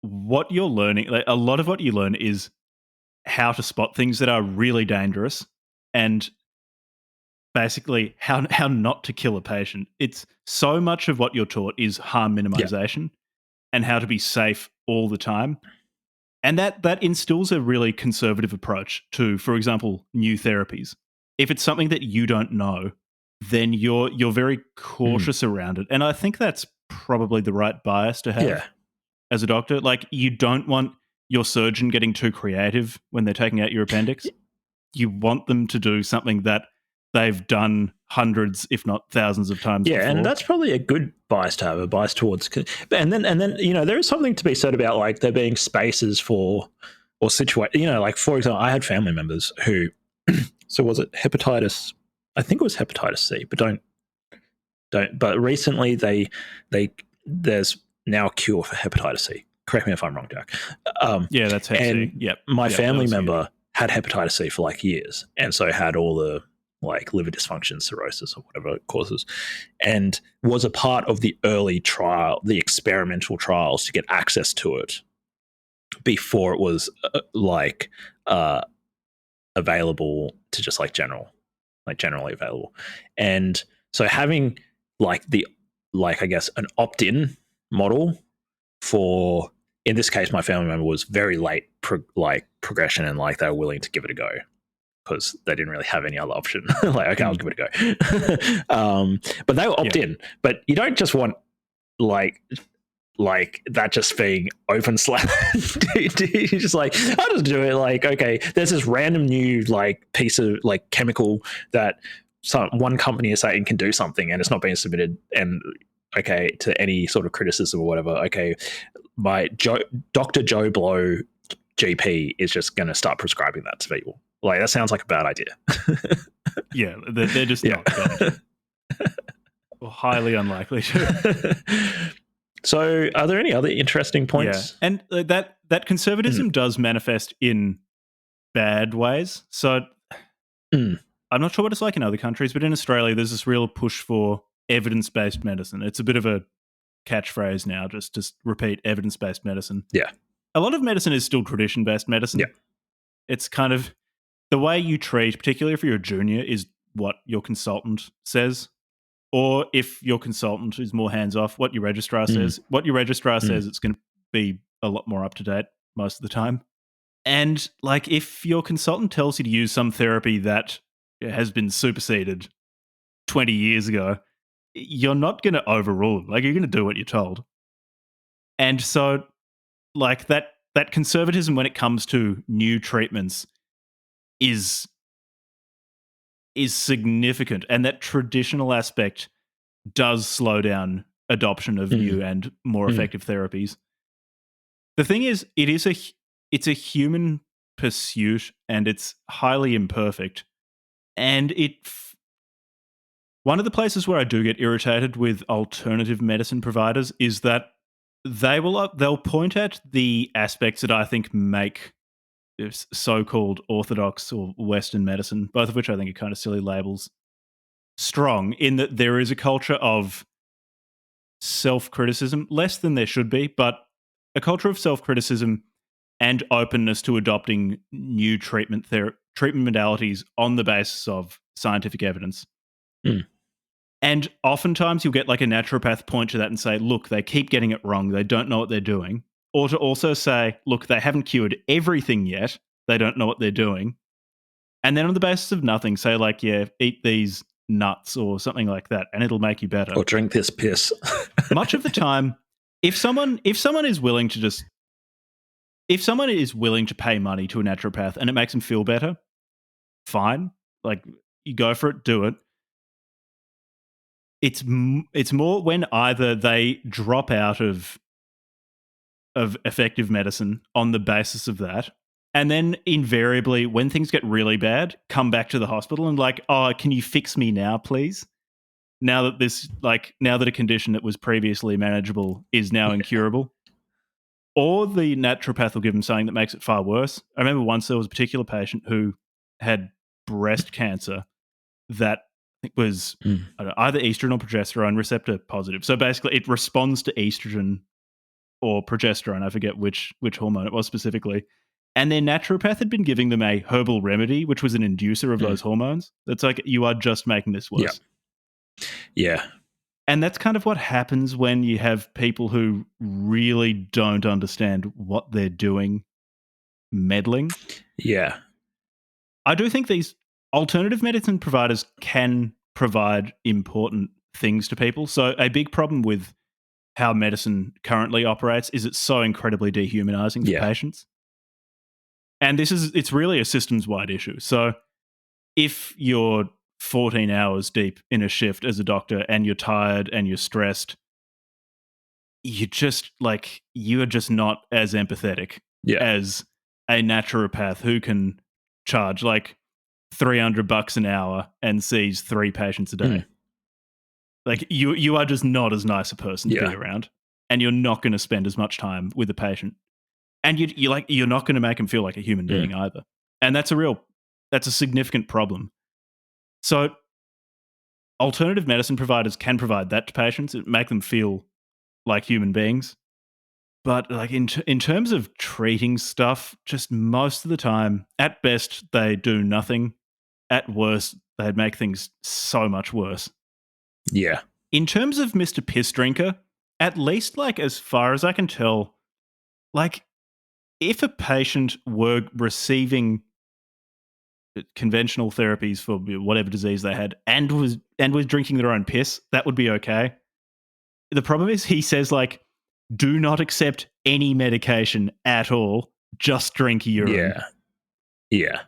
A: what you're learning, like a lot of what you learn is how to spot things that are really dangerous and basically how not to kill a patient. It's so much of what you're taught is harm minimization and how to be safe all the time. And that instills a really conservative approach to, for example, new therapies. If it's something that you don't know, then you're very cautious around it. And I think that's probably the right bias to have as a doctor. Like you don't want your surgeon getting too creative when they're taking out your appendix. You want them to do something that they've done hundreds, if not thousands of times before.
B: And that's probably a good bias to have, a bias towards. And then you know, there is something to be said about like there being spaces for or situate. You know, like for example, I had family members who, so was it hepatitis I think it was hepatitis C, but don't. But recently, there's now a cure for hepatitis C. Correct me if I'm wrong, Jack.
A: Yeah, that's Hep
B: And
A: C. Yep.
B: my
A: Yep, that
B: family
A: was huge.
B: member had hepatitis C for like years, and so had all the like liver dysfunction, cirrhosis, or whatever it causes, and was a part of the early trial, the experimental trials to get access to it before it was uh, available to just like generally available. And so having like I guess an opt-in model for, in this case, my family member was very late progression, and like they were willing to give it a go because they didn't really have any other option. Like, okay, I'll give it a go. But they were opt-in. But you don't just want like that just being open slap. You're just like, I'll just do it. Like, okay, there's this random new like piece of like chemical that one company is saying can do something, and it's not being submitted. And okay, to any sort of criticism or whatever. Okay, my Dr. Joe Blow GP is just going to start prescribing that to people. Like, that sounds like a bad idea.
A: Yeah, they're just not going to. Or highly unlikely to.
B: So, are there any other interesting points?
A: Yeah, and that conservatism does manifest in bad ways. So I'm not sure what it's like in other countries, but in Australia, there's this real push for evidence-based medicine. It's a bit of a catchphrase now, just to repeat evidence-based medicine.
B: Yeah.
A: A lot of medicine is still tradition-based medicine.
B: Yeah.
A: It's kind of the way you treat, particularly if you're a junior, is what your consultant says. Or if your consultant is more hands-off, what your registrar says. What your registrar says, it's going to be a lot more up-to-date most of the time. And like, if your consultant tells you to use some therapy that has been superseded 20 years ago, you're not going to overrule them. Like, you're going to do what you're told. And so, like, that conservatism when it comes to new treatments is significant, and that traditional aspect does slow down adoption of new and more effective therapies. The thing is, it's a human pursuit, and it's highly imperfect. And one of the places where I do get irritated with alternative medicine providers is that they'll point at the aspects that I think make so-called orthodox or Western medicine, both of which I think are kind of silly labels, strong, in that there is a culture of self-criticism, less than there should be, but a culture of self-criticism and openness to adopting new treatment modalities on the basis of scientific evidence. And oftentimes you'll get like a naturopath point to that and say, look, they keep getting it wrong. They don't know what they're doing. Or to also say, look, they haven't cured everything yet. They don't know what they're doing. And then on the basis of nothing, say like, yeah, eat these nuts or something like that, and it'll make you better.
B: Or drink this piss.
A: Much of the time, if someone is willing to pay money to a naturopath and it makes them feel better, fine. Like, you go for it, do it. It's more when either they drop out of effective medicine on the basis of that, and then invariably when things get really bad, come back to the hospital and like, oh, can you fix me now, please? Now that a condition that was previously manageable is now incurable. Or the naturopath will give them something that makes it far worse. I remember once there was a particular patient who had breast cancer that I think was either estrogen or progesterone receptor positive. So basically it responds to estrogen or progesterone. I forget which hormone it was specifically. And their naturopath had been giving them a herbal remedy, which was an inducer of those hormones. That's like, you are just making this worse.
B: Yeah.
A: And that's kind of what happens when you have people who really don't understand what they're doing meddling.
B: Yeah.
A: I do think these alternative medicine providers can provide important things to people. So a big problem with how medicine currently operates is it's so incredibly dehumanizing for patients. And it's really a systems-wide issue. So if you're 14 hours deep in a shift as a doctor and you're tired and you're stressed, you are just not as empathetic as a naturopath who can charge like $300 an hour and sees 3 patients a day.
B: Mm.
A: Like you are just not as nice a person to be around, and you're not going to spend as much time with a patient, and you're not going to make them feel like a human being either. And that's a significant problem. So alternative medicine providers can provide that to patients, make them feel like human beings. But like in terms of treating stuff, just most of the time, at best, they do nothing. At worst, they'd make things so much worse.
B: Yeah.
A: In terms of Mr. Piss Drinker, at least like as far as I can tell, like if a patient were receiving conventional therapies for whatever disease they had and was drinking their own piss, that would be okay. The problem is he says like, do not accept any medication at all, just drink urine.
B: Yeah.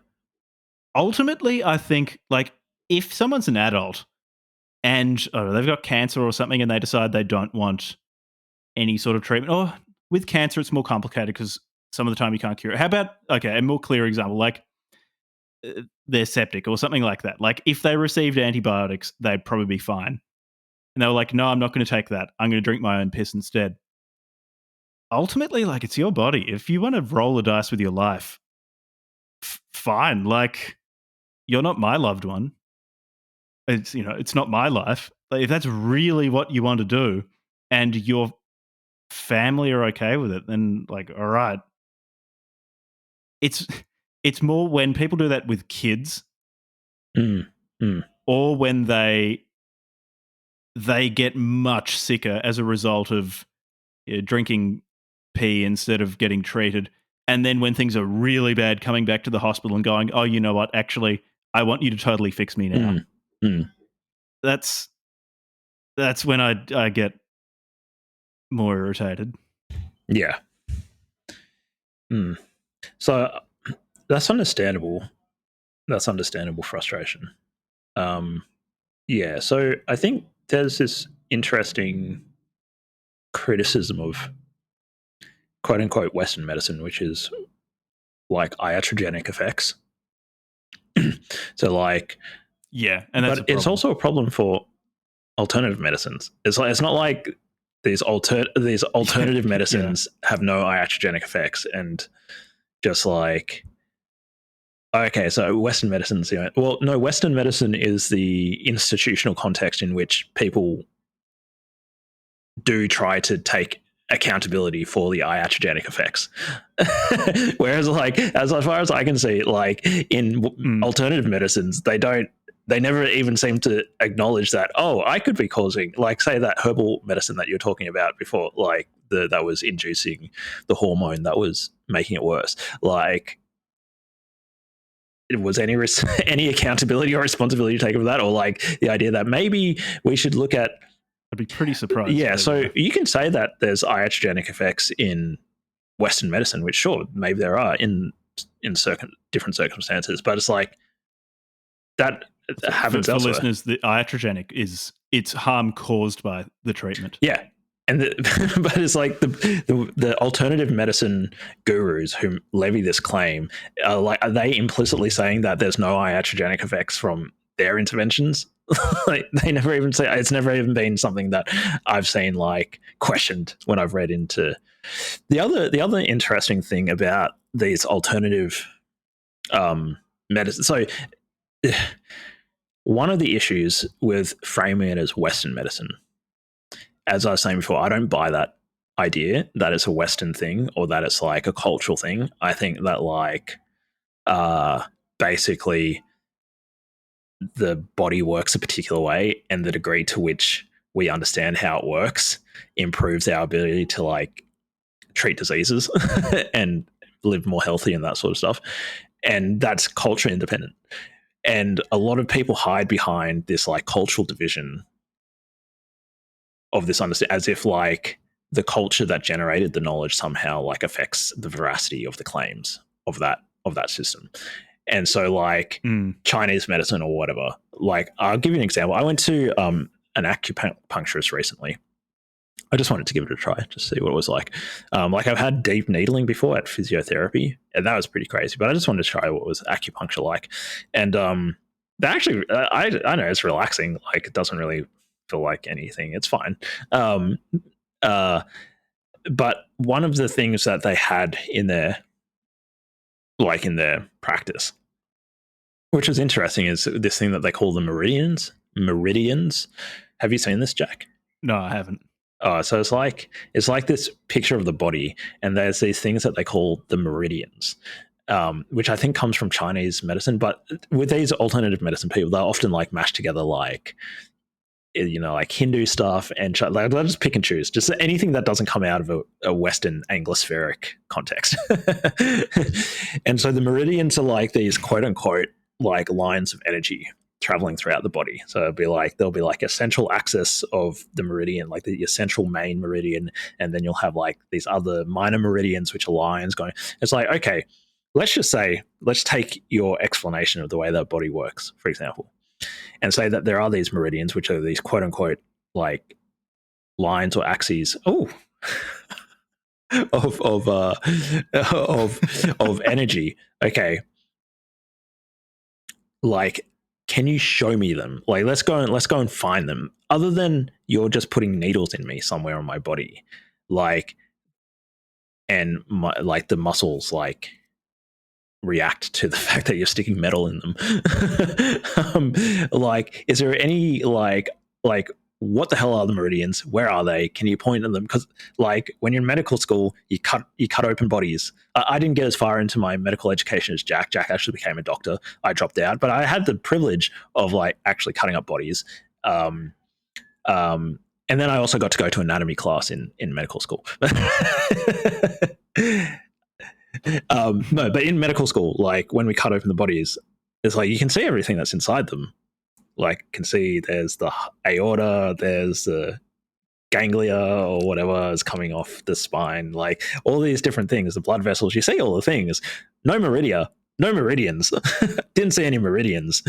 A: Ultimately, I think like if someone's an adult and they've got cancer or something and they decide they don't want any sort of treatment, or with cancer it's more complicated because some of the time you can't cure it. How about, a more clear example, like they're septic or something like that. Like if they received antibiotics, they'd probably be fine. And they were like, no, I'm not going to take that. I'm going to drink my own piss instead. Ultimately, like it's your body. If you want to roll the dice with your life, fine. Like you're not my loved one. It's not my life. Like, if that's really what you want to do and your family are okay with it, then like, all right. It's more when people do that with kids or when they get much sicker as a result of drinking pee instead of getting treated. And then when things are really bad, coming back to the hospital and going, oh, you know what? Actually, I want you to totally fix me now. That's when I get more irritated.
B: Yeah. So that's understandable. That's understandable frustration. Yeah. So I think there's this interesting criticism of quote unquote Western medicine, which is like iatrogenic effects. So like,
A: and that's
B: but it's also a problem for alternative medicines. It's not like these alternative medicines have no iatrogenic effects, and just like, okay, so Western medicine's Western medicine is the institutional context in which people do try to take accountability for the iatrogenic effects. Whereas like as far as I can see, like in alternative medicines, they never even seem to acknowledge that, oh, I could be causing, like say that herbal medicine that you're talking about before, like that was inducing the hormone that was making it worse. Like, was any accountability or responsibility taken for that, or like the idea that maybe we should look at?
A: I'd be pretty surprised.
B: Yeah, so you can say that there's iatrogenic effects in Western medicine, which sure, maybe there are in different circumstances, but it's like that happens
A: for
B: elsewhere.
A: Listeners, the iatrogenic it's harm caused by the treatment.
B: Yeah, and but it's like the alternative medicine gurus who levy this claim are they implicitly saying that there's no iatrogenic effects from their interventions? Like they never even say, it's never even been something that I've seen like questioned when I've read into the other interesting thing about these alternative medicine. So one of the issues with framing it as Western medicine, as I was saying before, I don't buy that idea that it's a Western thing or that it's like a cultural thing. I think that like basically the body works a particular way, and the degree to which we understand how it works improves our ability to like treat diseases and live more healthy and that sort of stuff. And that's culture independent. And a lot of people hide behind this like cultural division of this understanding, as if like the culture that generated the knowledge somehow like affects the veracity of the claims of that system. And so like Chinese medicine or whatever, like I'll give you an example. I went to an acupuncturist recently. I just wanted to give it a try, just see what it was like. Like I've had deep needling before at physiotherapy, and that was pretty crazy. But I just wanted to try what was acupuncture like, and that actually, I know it's relaxing. Like it doesn't really feel like anything. It's fine. Um, but one of the things that they had in their practice, which is interesting, is this thing that they call the meridians. Meridians. Have you seen this, Jack?
A: No, I haven't.
B: Oh, so it's like this picture of the body, and there's these things that they call the meridians, which I think comes from Chinese medicine. But with these alternative medicine people, they're often like mashed together, like like Hindu stuff, and like, they'll just pick and choose, just anything that doesn't come out of a Western Anglospheric context. And so the meridians are like these quote unquote like lines of energy traveling throughout the body. So there'll be like a central axis of the meridian, like the essential main meridian, and then you'll have like these other minor meridians which are lines going. It's like, okay, let's take your explanation of the way that body works, for example, and say that there are these meridians which are these quote unquote like lines or axes of energy. Okay, like, can you show me them? Like, let's go and find them. Other than you're just putting needles in me somewhere on my body, like, and like the muscles like react to the fact that you're sticking metal in them. Like, is there any like what the hell are the meridians? Where are they? Can you point at them? Because like when you're in medical school, you cut open bodies. I didn't get as far into my medical education as Jack. Jack actually became a doctor. I dropped out, but I had the privilege of like actually cutting up bodies. And then I also got to go to anatomy class in medical school. No, but in medical school, like when we cut open the bodies, it's like you can see everything that's inside them. Like, can see there's the aorta, there's the ganglia or whatever is coming off the spine, like all these different things, the blood vessels. You see all the things. No meridians. Didn't see any meridians.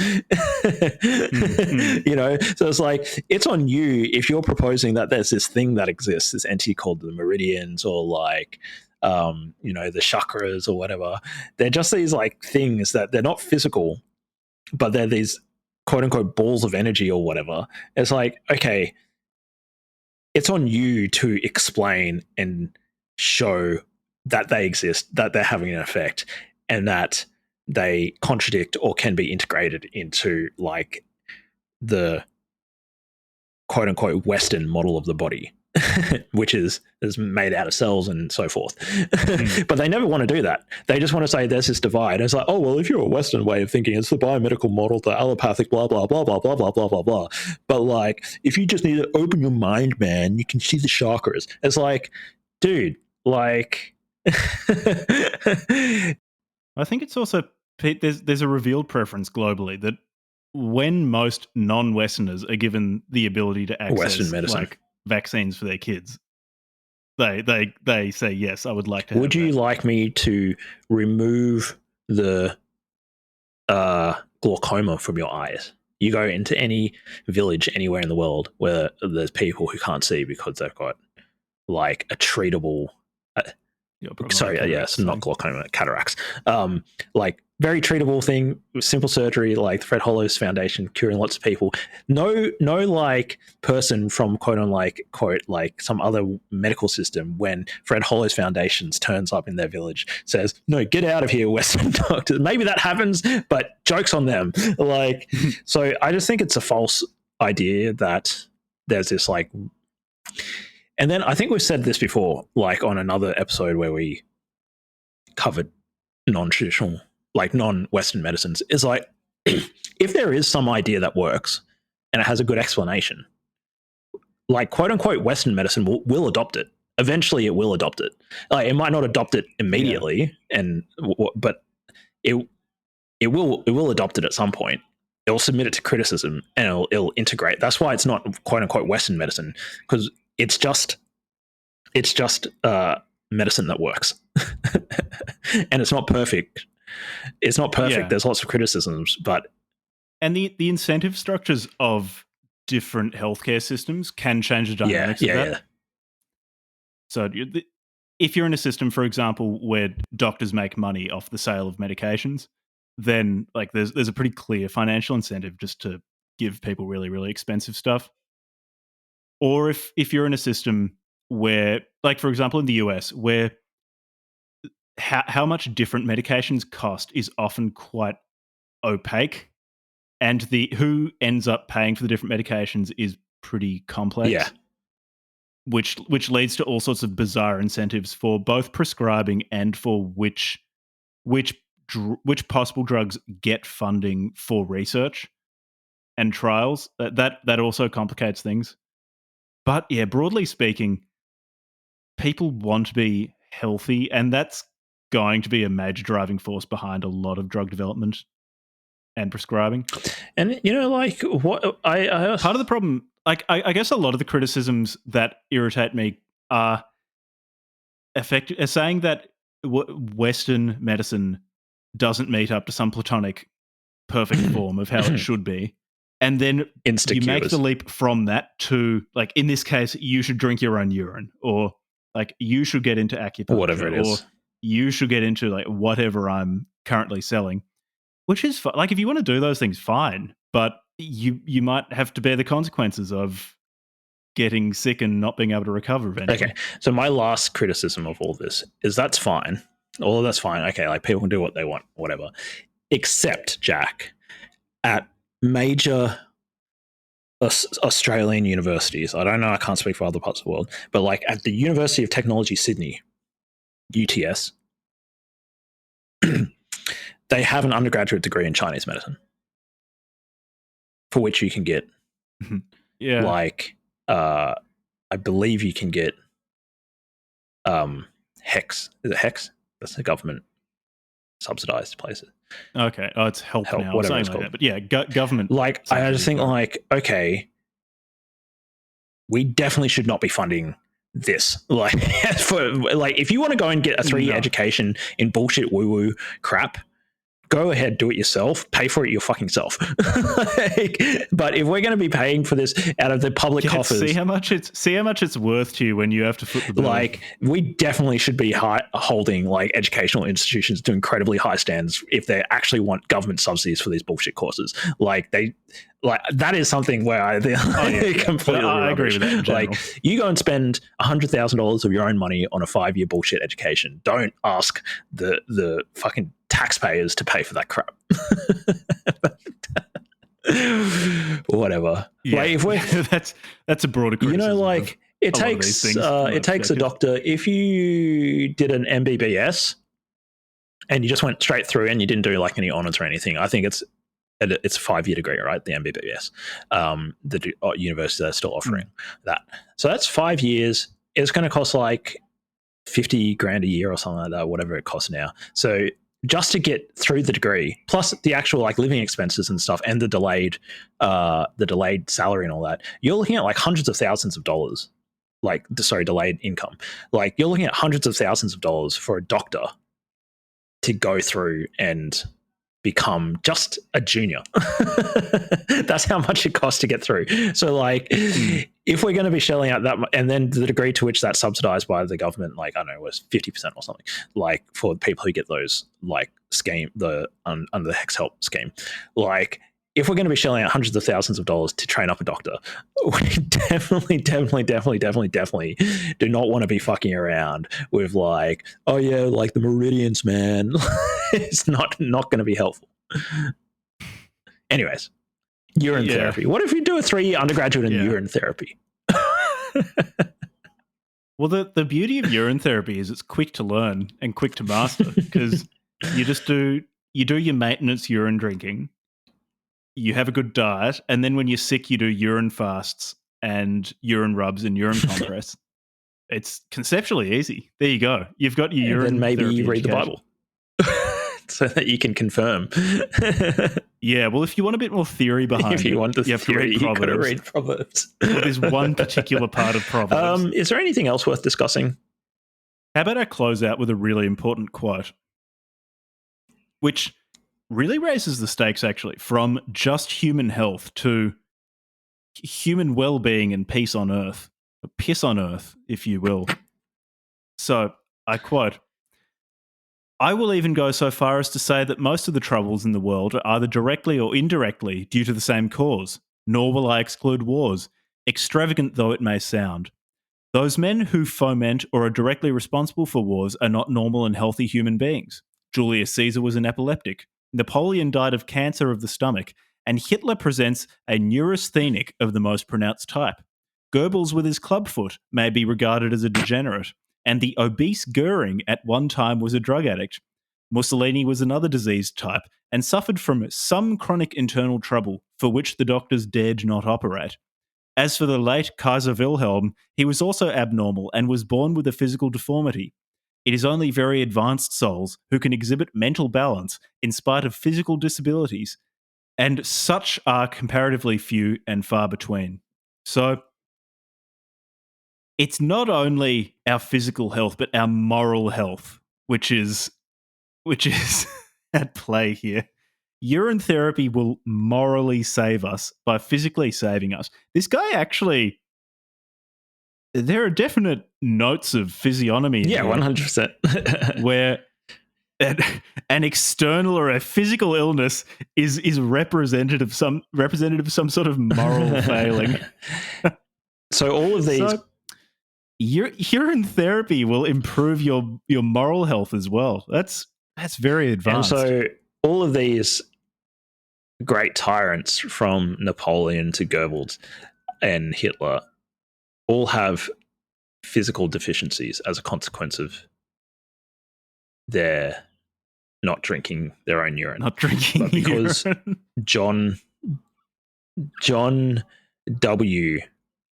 B: Mm-hmm. So it's like, it's on you if you're proposing that there's this thing that exists, this entity called the meridians, or like the chakras or whatever. They're just these like things that they're not physical, but they're these quote unquote balls of energy or whatever. It's like, okay, it's on you to explain and show that they exist, that they're having an effect, and that they contradict or can be integrated into like the quote unquote Western model of the body, which is made out of cells and so forth. But they never want to do that. They just want to say there's this divide. And it's like, oh, well, if you're a Western way of thinking, it's the biomedical model, the allopathic, blah, blah, blah, blah, blah, blah, blah, blah, blah. But like, if you just need to open your mind, man, you can see the chakras. It's like, dude, like...
A: I think it's also, Pete, there's a revealed preference globally that when most non-Westerners are given the ability to access
B: Western medicine,
A: like vaccines for their kids, they say, yes, I would like to.
B: Would you like me to remove the glaucoma from your eyes? You go into any village anywhere in the world where there's people who can't see because they've got like a treatable it's not glaucoma, cataracts. Like very treatable thing, simple surgery, like the Fred Hollows Foundation curing lots of people. No like person from quote like some other medical system, when Fred Hollows Foundations turns up in their village, says, no, get out of here, Western doctors. Maybe that happens, but joke's on them. Like, so I just think it's a false idea that there's this like... And then I think we've said this before, like on another episode where we covered non-traditional, like non-Western medicines, is like, if there is some idea that works and it has a good explanation, like quote unquote Western medicine will adopt it. Eventually it will adopt it. Like, it might not adopt it immediately, but it will adopt it at some point. It'll submit it to criticism and it'll integrate. That's why it's not quote unquote Western medicine, because it's just medicine that works. And it's not perfect. It's not perfect. Yeah. There's lots of criticisms,
A: and the incentive structures of different healthcare systems can change the dynamics of that. So if you're in a system, for example, where doctors make money off the sale of medications, then like there's a pretty clear financial incentive just to give people really, really expensive stuff. Or if you're in a system where, like for example, in the US, where how much different medications cost is often quite opaque, and the who ends up paying for the different medications is pretty complex.
B: Yeah.
A: Which leads to all sorts of bizarre incentives for both prescribing and for which possible drugs get funding for research and trials. That also complicates things. But yeah, broadly speaking, people want to be healthy, and that's going to be a major driving force behind a lot of drug development and prescribing.
B: And like what I
A: part of the problem, like I guess a lot of the criticisms that irritate me are saying that Western medicine doesn't meet up to some platonic perfect form of how it should be. And then you make the leap from that to, like, in this case, you should drink your own urine, or like you should get into acupuncture,
B: whatever it is,
A: or you should get into like whatever I'm currently selling, which is like, if you want to do those things, fine, but you might have to bear the consequences of getting sick and not being able to recover eventually.
B: Okay, so my last criticism of all this is that's fine. All of that's fine. Okay, like people can do what they want, whatever. Except, Jack, at major Australian universities, I don't know, I can't speak for other parts of the world, but like at the University of Technology Sydney, UTS, they have an undergraduate degree in Chinese medicine, for which you can get, like, I believe you can get HEX. Is it HEX? That's the government subsidized places.
A: Okay. Oh, it's help now.
B: Whatever it's
A: like
B: called.
A: That. But yeah, government.
B: Like, I just think, like, okay, we definitely should not be funding this. Like, if you want to go and get a 3-year education in bullshit woo-woo crap, go ahead, do it yourself, pay for it your fucking self. But if we're going to be paying for this out of the public coffers,
A: see how much it's worth to you when you have to foot the bill.
B: Like, we definitely should be holding like educational institutions to incredibly high standards if they actually want government subsidies for these bullshit courses. Like, that is something where I completely
A: I agree with that.
B: Like, you go and spend $100,000 of your own money on a 5-year bullshit education. Don't ask the fucking taxpayers to pay for that crap. Whatever.
A: Yeah.
B: Like, if we're
A: that's a broader criticism.
B: Like, it takes a doctor, if you did an MBBS and you just went straight through and you didn't do like any honors or anything, I think it's a 5-year degree, right? The MBBS. The universities are still offering that. So that's 5 years. It's going to cost like $50,000 a year or something like that, whatever it costs now. So just to get through the degree, plus the actual like living expenses and stuff, and the delayed salary and all that, you're looking at like hundreds of thousands of dollars. Delayed income. Like, you're looking at hundreds of thousands of dollars for a doctor to go through and become just a junior. That's how much it costs to get through. So, like, if we're going to be shelling out that much, and then the degree to which that's subsidized by the government, like, I don't know, was 50% or something, like, for people who get those, like, scheme, under the HEX Help scheme, like, if we're going to be shelling out hundreds of thousands of dollars to train up a doctor, we definitely do not want to be fucking around with like, oh yeah, like the meridians, man. It's not going to be helpful. Anyways, urine therapy. What if you do a 3-year undergraduate in urine therapy?
A: Well, the beauty of urine therapy is it's quick to learn and quick to master, because you do your maintenance urine drinking. You have a good diet, and then when you're sick, you do urine fasts and urine rubs and urine compress. It's conceptually easy. There you go. You've got your urine.
B: And then maybe you read
A: education.
B: the Bible so that you can confirm.
A: Yeah, well, if you want a bit more theory behind
B: if you want the
A: you
B: theory,
A: have to
B: you've got to read Proverbs.
A: Well, there's one particular part of Proverbs.
B: Is there anything else worth discussing?
A: How about I close out with a really important quote, which really raises the stakes, actually, from just human health to human well-being and peace on earth, piss on earth, if you will. So, I quote, I will even go so far as to say that most of the troubles in the world are either directly or indirectly due to the same cause, nor will I exclude wars, extravagant though it may sound. Those men who foment or are directly responsible for wars are not normal and healthy human beings. Julius Caesar was an epileptic. Napoleon died of cancer of the stomach, and Hitler presents a neurasthenic of the most pronounced type. Goebbels with his clubfoot may be regarded as a degenerate, and the obese Goering at one time was a drug addict. Mussolini was another diseased type and suffered from some chronic internal trouble for which the doctors dared not operate. As for the late Kaiser Wilhelm, he was also abnormal and was born with a physical deformity. It is only very advanced souls who can exhibit mental balance in spite of physical disabilities, and such are comparatively few and far between. So, it's not only our physical health, but our moral health, which is at play here. Urine therapy will morally save us by physically saving us. This guy actually, there are definite notes of physiognomy.
B: Yeah, 100%.
A: Where an external or a physical illness is representative of some sort of moral failing.
B: So all of these.
A: So, urine therapy will improve your moral health as well. That's very advanced.
B: And so all of these great tyrants, from Napoleon to Goebbels and Hitler, all have physical deficiencies as a consequence of their not drinking their own urine.
A: Not drinking
B: but because
A: urine.
B: John W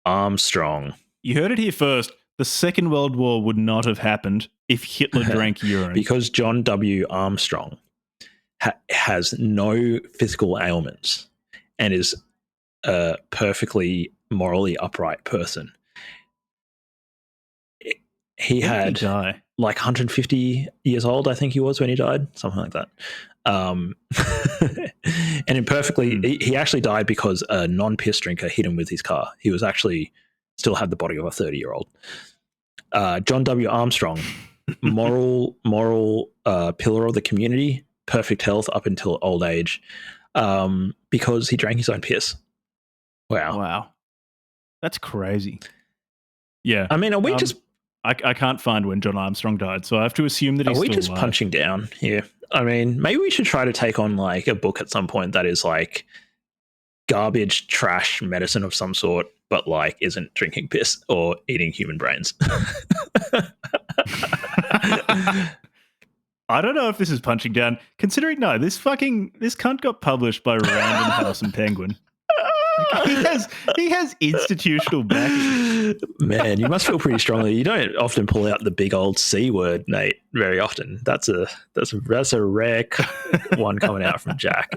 B: Armstrong.
A: You heard it here first. The Second World War would not have happened if Hitler drank urine.
B: Because John W Armstrong has no physical ailments and is a perfectly morally upright person. He had like 150 years old, I think he was when he died, something like that. And imperfectly, he actually died because a non-piss drinker hit him with his car. He was actually still had the body of a 30-year-old. John W. Armstrong, moral pillar of the community, perfect health up until old age, because he drank his own piss.
A: Wow. That's crazy. Yeah.
B: I mean, are we just...
A: I can't find when John Armstrong died, so I have to assume that he's still alive.
B: Are we just punching down here? I mean, maybe we should try to take on like a book at some point that is like garbage, trash medicine of some sort, but like isn't drinking piss or eating human brains.
A: I don't know if this is punching down, considering this cunt got published by Random House and Penguin. He has institutional backing.
B: Man, you must feel pretty strongly. You don't often pull out the big old C word, Nate, very often. That's a rare one coming out from Jack.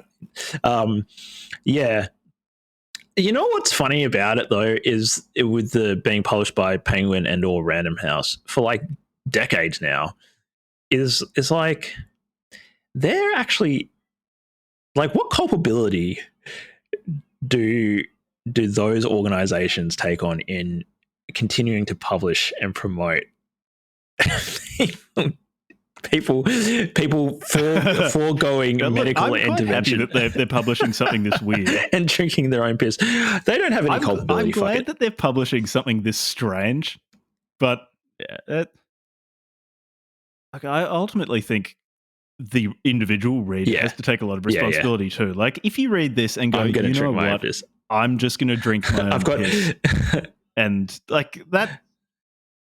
B: Yeah. You know what's funny about it though is with the being published by Penguin and or Random House for like decades now is like they're actually like, what culpability do those organizations take on in continuing to publish and promote people foregoing medical intervention?
A: I'm happy that they're publishing something this weird
B: and drinking their own piss. They don't have any culpability.
A: I'm glad that they're publishing something this strange, but I ultimately think the individual reader has to take a lot of responsibility too. Like, if you read this and go,
B: I'm going to drink my own
A: piss, I'm just going to drink my own piss, and like that.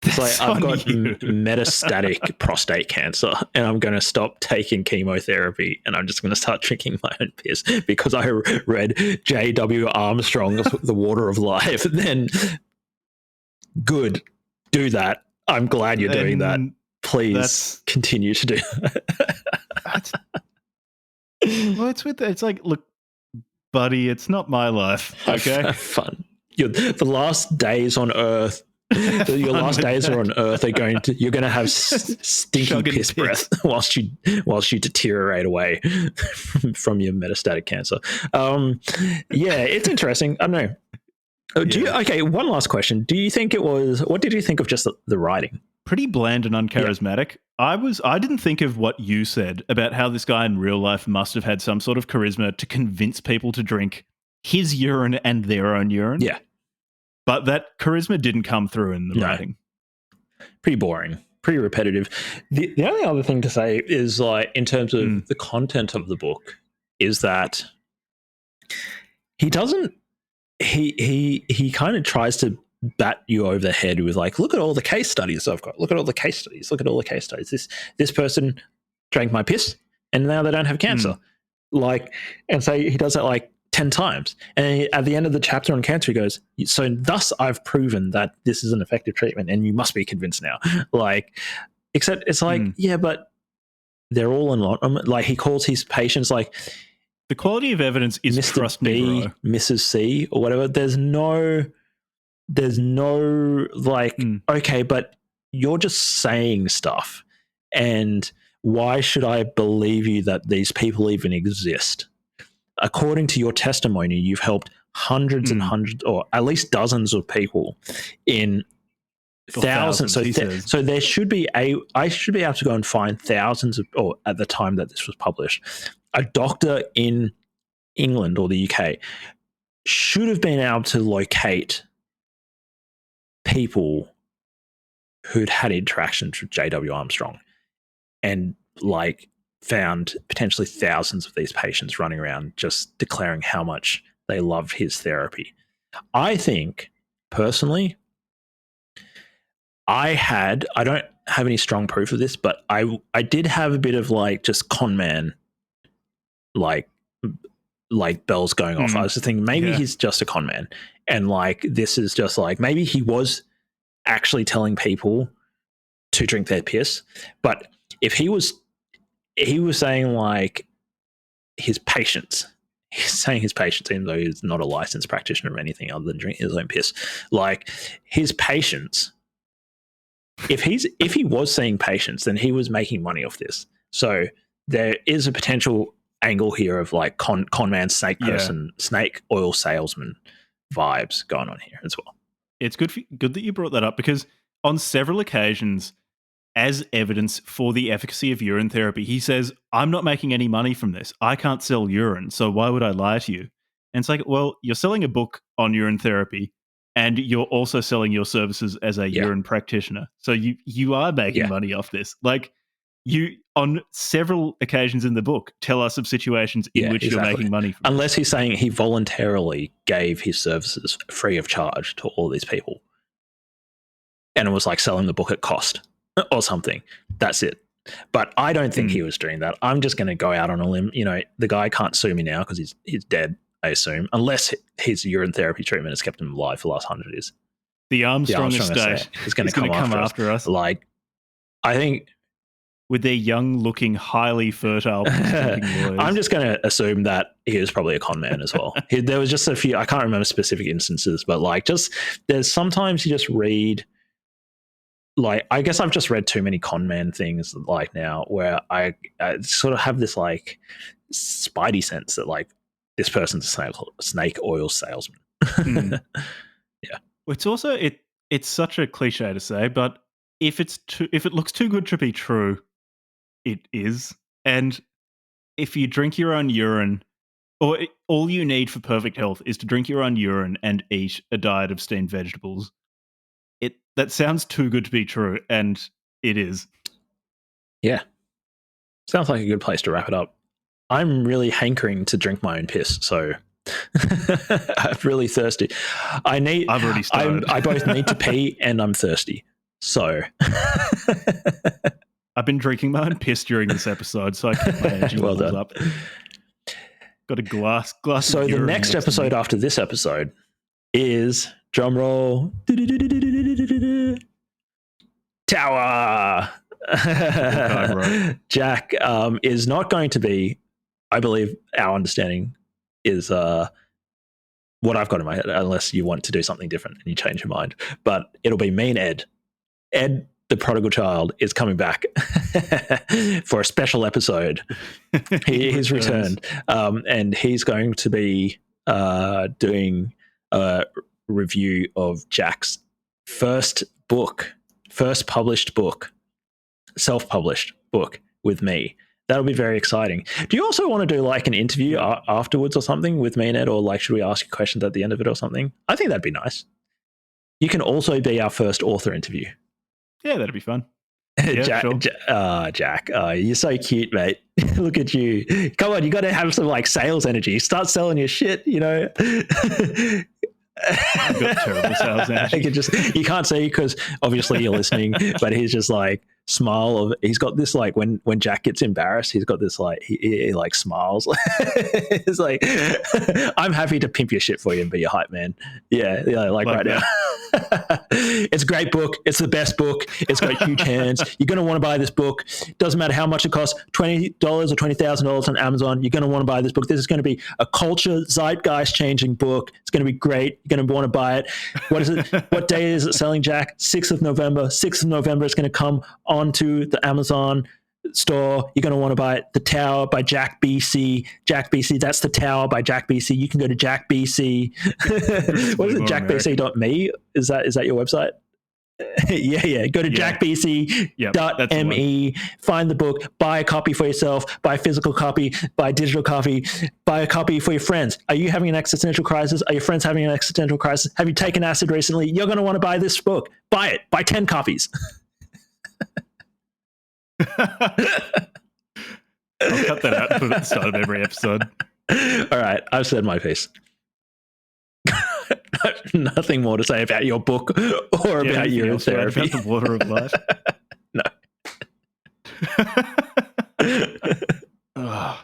B: It's like, I've got metastatic prostate cancer and I'm going to stop taking chemotherapy and I'm just going to start drinking my own piss because I read J.W. Armstrong's The Water of Life. Then good, do that. I'm glad you're doing that. Please continue to do that.
A: Well, it's like, look, buddy, it's not my life. Okay,
B: have fun. The last days on Earth. Your last days are on Earth. You're going to have stinky piss breath whilst you deteriorate away from your metastatic cancer. Yeah, it's interesting. I don't know. Okay, one last question. Do you think what did you think of just the writing?
A: pretty bland and uncharismatic. I didn't think of what you said about how this guy in real life must have had some sort of charisma to convince people to drink his urine and their own urine.
B: Yeah.
A: But that charisma didn't come through in the writing.
B: Pretty boring, pretty repetitive. The only other thing to say is, like, in terms of the content of the book, is that he doesn't. He kind of tries to bat you over the head with, like, look at all the case studies I've got. Look at all the case studies. Look at all the case studies. This person drank my piss and now they don't have cancer. Like, and so he does that like 10 times. And at the end of the chapter on cancer, he goes, so thus I've proven that this is an effective treatment and you must be convinced now. Like, except it's like, yeah, but they're all in lot. Like, he calls his patients like,
A: the quality of evidence is
B: Mr.
A: trust
B: B,
A: me, bro.
B: Mrs. C, or whatever. There's no like, okay, but you're just saying stuff. And why should I believe you that these people even exist? According to your testimony, you've helped hundreds and hundreds, or at least dozens of people in thousands. So there should be I should be able to go and find thousands of, or at the time that this was published, a doctor in England or the UK should have been able to locate people who'd had interactions with JW Armstrong and, like, found potentially thousands of these patients running around just declaring how much they loved his therapy. I think, personally, I don't have any strong proof of this, but I did have a bit of, like, just con man, like bells going off. I was just thinking maybe he's just a con man, and, like, this is just like, maybe he was actually telling people to drink their piss. But if he was saying, like, his patients, he's saying his patients, even though he's not a licensed practitioner of anything other than drinking his own piss, like, his patients, if he was seeing patients, then he was making money off this. So there is a potential angle here of, like, con man, snake person, snake oil salesman vibes going on here as well.
A: It's good that you brought that up, because on several occasions, as evidence for the efficacy of urine therapy, he says, I'm not making any money from this. I can't sell urine, so why would I lie to you? And it's like, well, you're selling a book on urine therapy and you're also selling your services as a urine practitioner. So you are making money off this. Like, you, on several occasions in the book, tell us of situations in which you're making money from
B: unless he's saying he voluntarily gave his services free of charge to all these people. And it was like selling the book at cost or something. That's it. But I don't think he was doing that. I'm just going to go out on a limb. You know, the guy can't sue me now because he's dead, I assume, unless his urine therapy treatment has kept him alive for the last 100 years.
A: The Armstrong estate
B: is going to come after us. Like, I think,
A: with their young-looking, highly fertile lawyers.
B: I'm just going to assume that he was probably a con man as well. There was just a few, I can't remember specific instances, but, like, just, there's sometimes you just read, like, I guess I've just read too many con man things, like, now, where I sort of have this, like, spidey sense that, like, this person's a snake oil salesman. Yeah.
A: It's also, it's such a cliche to say, but if it looks too good to be true, it is. And if you drink your own urine, or all you need for perfect health is to drink your own urine and eat a diet of steamed vegetables, that sounds too good to be true, and it is.
B: Yeah. Sounds like a good place to wrap it up. I'm really hankering to drink my own piss, so I'm really thirsty. I've
A: already started.
B: I both need to pee and I'm thirsty. So
A: I've been drinking my own piss during this episode, so I keep my energy levels up. Got a glass.
B: So the next episode after this episode is, drum roll, Tower. Jack is not going to be, I believe our understanding is what I've got in my head, unless you want to do something different and you change your mind. But it'll be me and Ed. Ed, the prodigal child, is coming back for a special episode. He's returned, and he's going to be doing a review of Jack's first book, first published book, self-published book with me. That'll be very exciting. Do you also want to do like an interview afterwards or something with me and Ed, or like should we ask you questions at the end of it or something? I think that'd be nice. You can also be our first author interview.
A: Yeah, that'd be fun. Yeah,
B: Jack,
A: sure.
B: Jack, you're so cute, mate. Look at you. Come on, you got to have some like sales energy. Start selling your shit, you know.
A: I've got terrible sales energy.
B: You can't see because obviously you're listening, but he's just like he's got this like when Jack gets embarrassed, he's got this like he like smiles. It's like I'm happy to pimp your shit for you and be your hype man. Yeah, like right now. It's a great book. It's the best book. It's got huge hands. You're going to want to buy this book. Doesn't matter how much it costs, $20 or $20,000 on Amazon. You're going to want to buy this book. This is going to be a culture zeitgeist changing book. It's going to be great. You're going to want to buy it. What is it? What day is it selling, Jack? 6th of November. 6th of November. It's going to come onto the Amazon store. You're going to want to buy it. The Tower by Jack BC. Jack BC. That's The Tower by Jack BC. You can go to Jack BC. What is it? JackBC.me? Is that your website? Yeah. Go to jackbc.me, find the book, buy a copy for yourself, buy a physical copy, buy a digital copy, buy a copy for your friends. Are you having an existential crisis? Are your friends having an existential crisis? Have you taken acid recently? You're going to want to buy this book. Buy it. Buy 10 copies.
A: I'll cut that out and put it at the start of every episode.
B: All right, I've said my piece. Nothing more to say about your book or about urine therapy.
A: About the water of life.
B: No.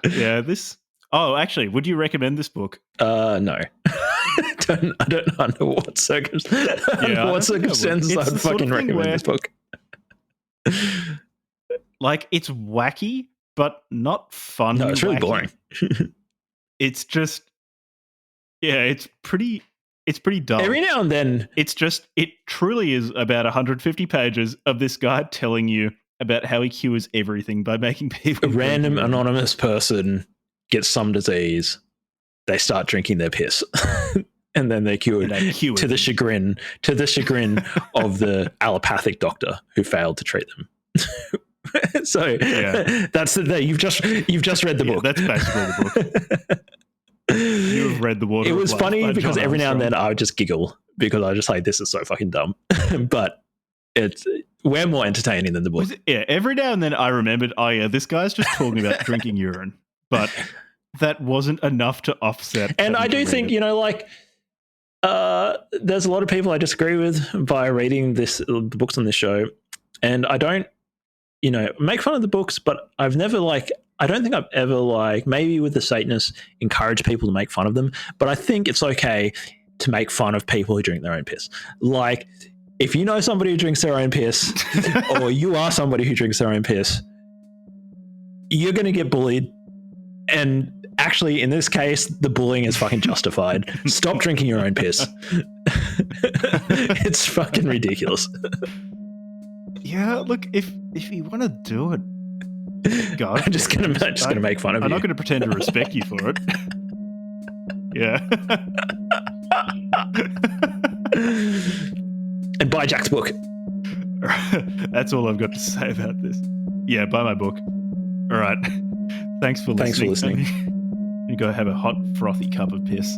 A: Yeah, this. Oh, actually, would you recommend this book?
B: No. I don't know under what circumstances. What circumstances I'd fucking recommend this book.
A: Like, it's wacky, but not fun.
B: No, it's really
A: wacky.
B: boring.
A: It's just, it's pretty dull.
B: Every now and then,
A: it truly is about 150 pages of this guy telling you about how he cures everything by making people.
B: A random anonymous person gets some disease, they start drinking their piss, and then they're cured to the chagrin of the allopathic doctor who failed to treat them. So that's you've just read the book.
A: That's basically the book. You have read The Water of Life.
B: It was funny because
A: John
B: every now and
A: Armstrong.
B: then I would just giggle because I was just like, this is so fucking dumb. But we're more entertaining than the book.
A: Every now and then I remembered, this guy's just talking about drinking urine. But that wasn't enough to offset.
B: And I do think, there's a lot of people I disagree with by reading the books on this show. And I don't, make fun of the books, but I've never I don't think I've ever maybe with the Satanists encouraged people to make fun of them, but I think it's okay to make fun of people who drink their own piss. Like, if you know somebody who drinks their own piss, or you are somebody who drinks their own piss, you're going to get bullied. And actually, in this case, the bullying is fucking justified. Stop drinking your own piss. It's fucking ridiculous.
A: Yeah, look, if you want to do it, go.
B: I'm just gonna make fun of you.
A: I'm not going to pretend to respect you for it. Yeah.
B: And buy Jack's book.
A: That's all I've got to say about this. Yeah, buy my book. All right. Thanks for listening. You go have a hot, frothy cup of piss.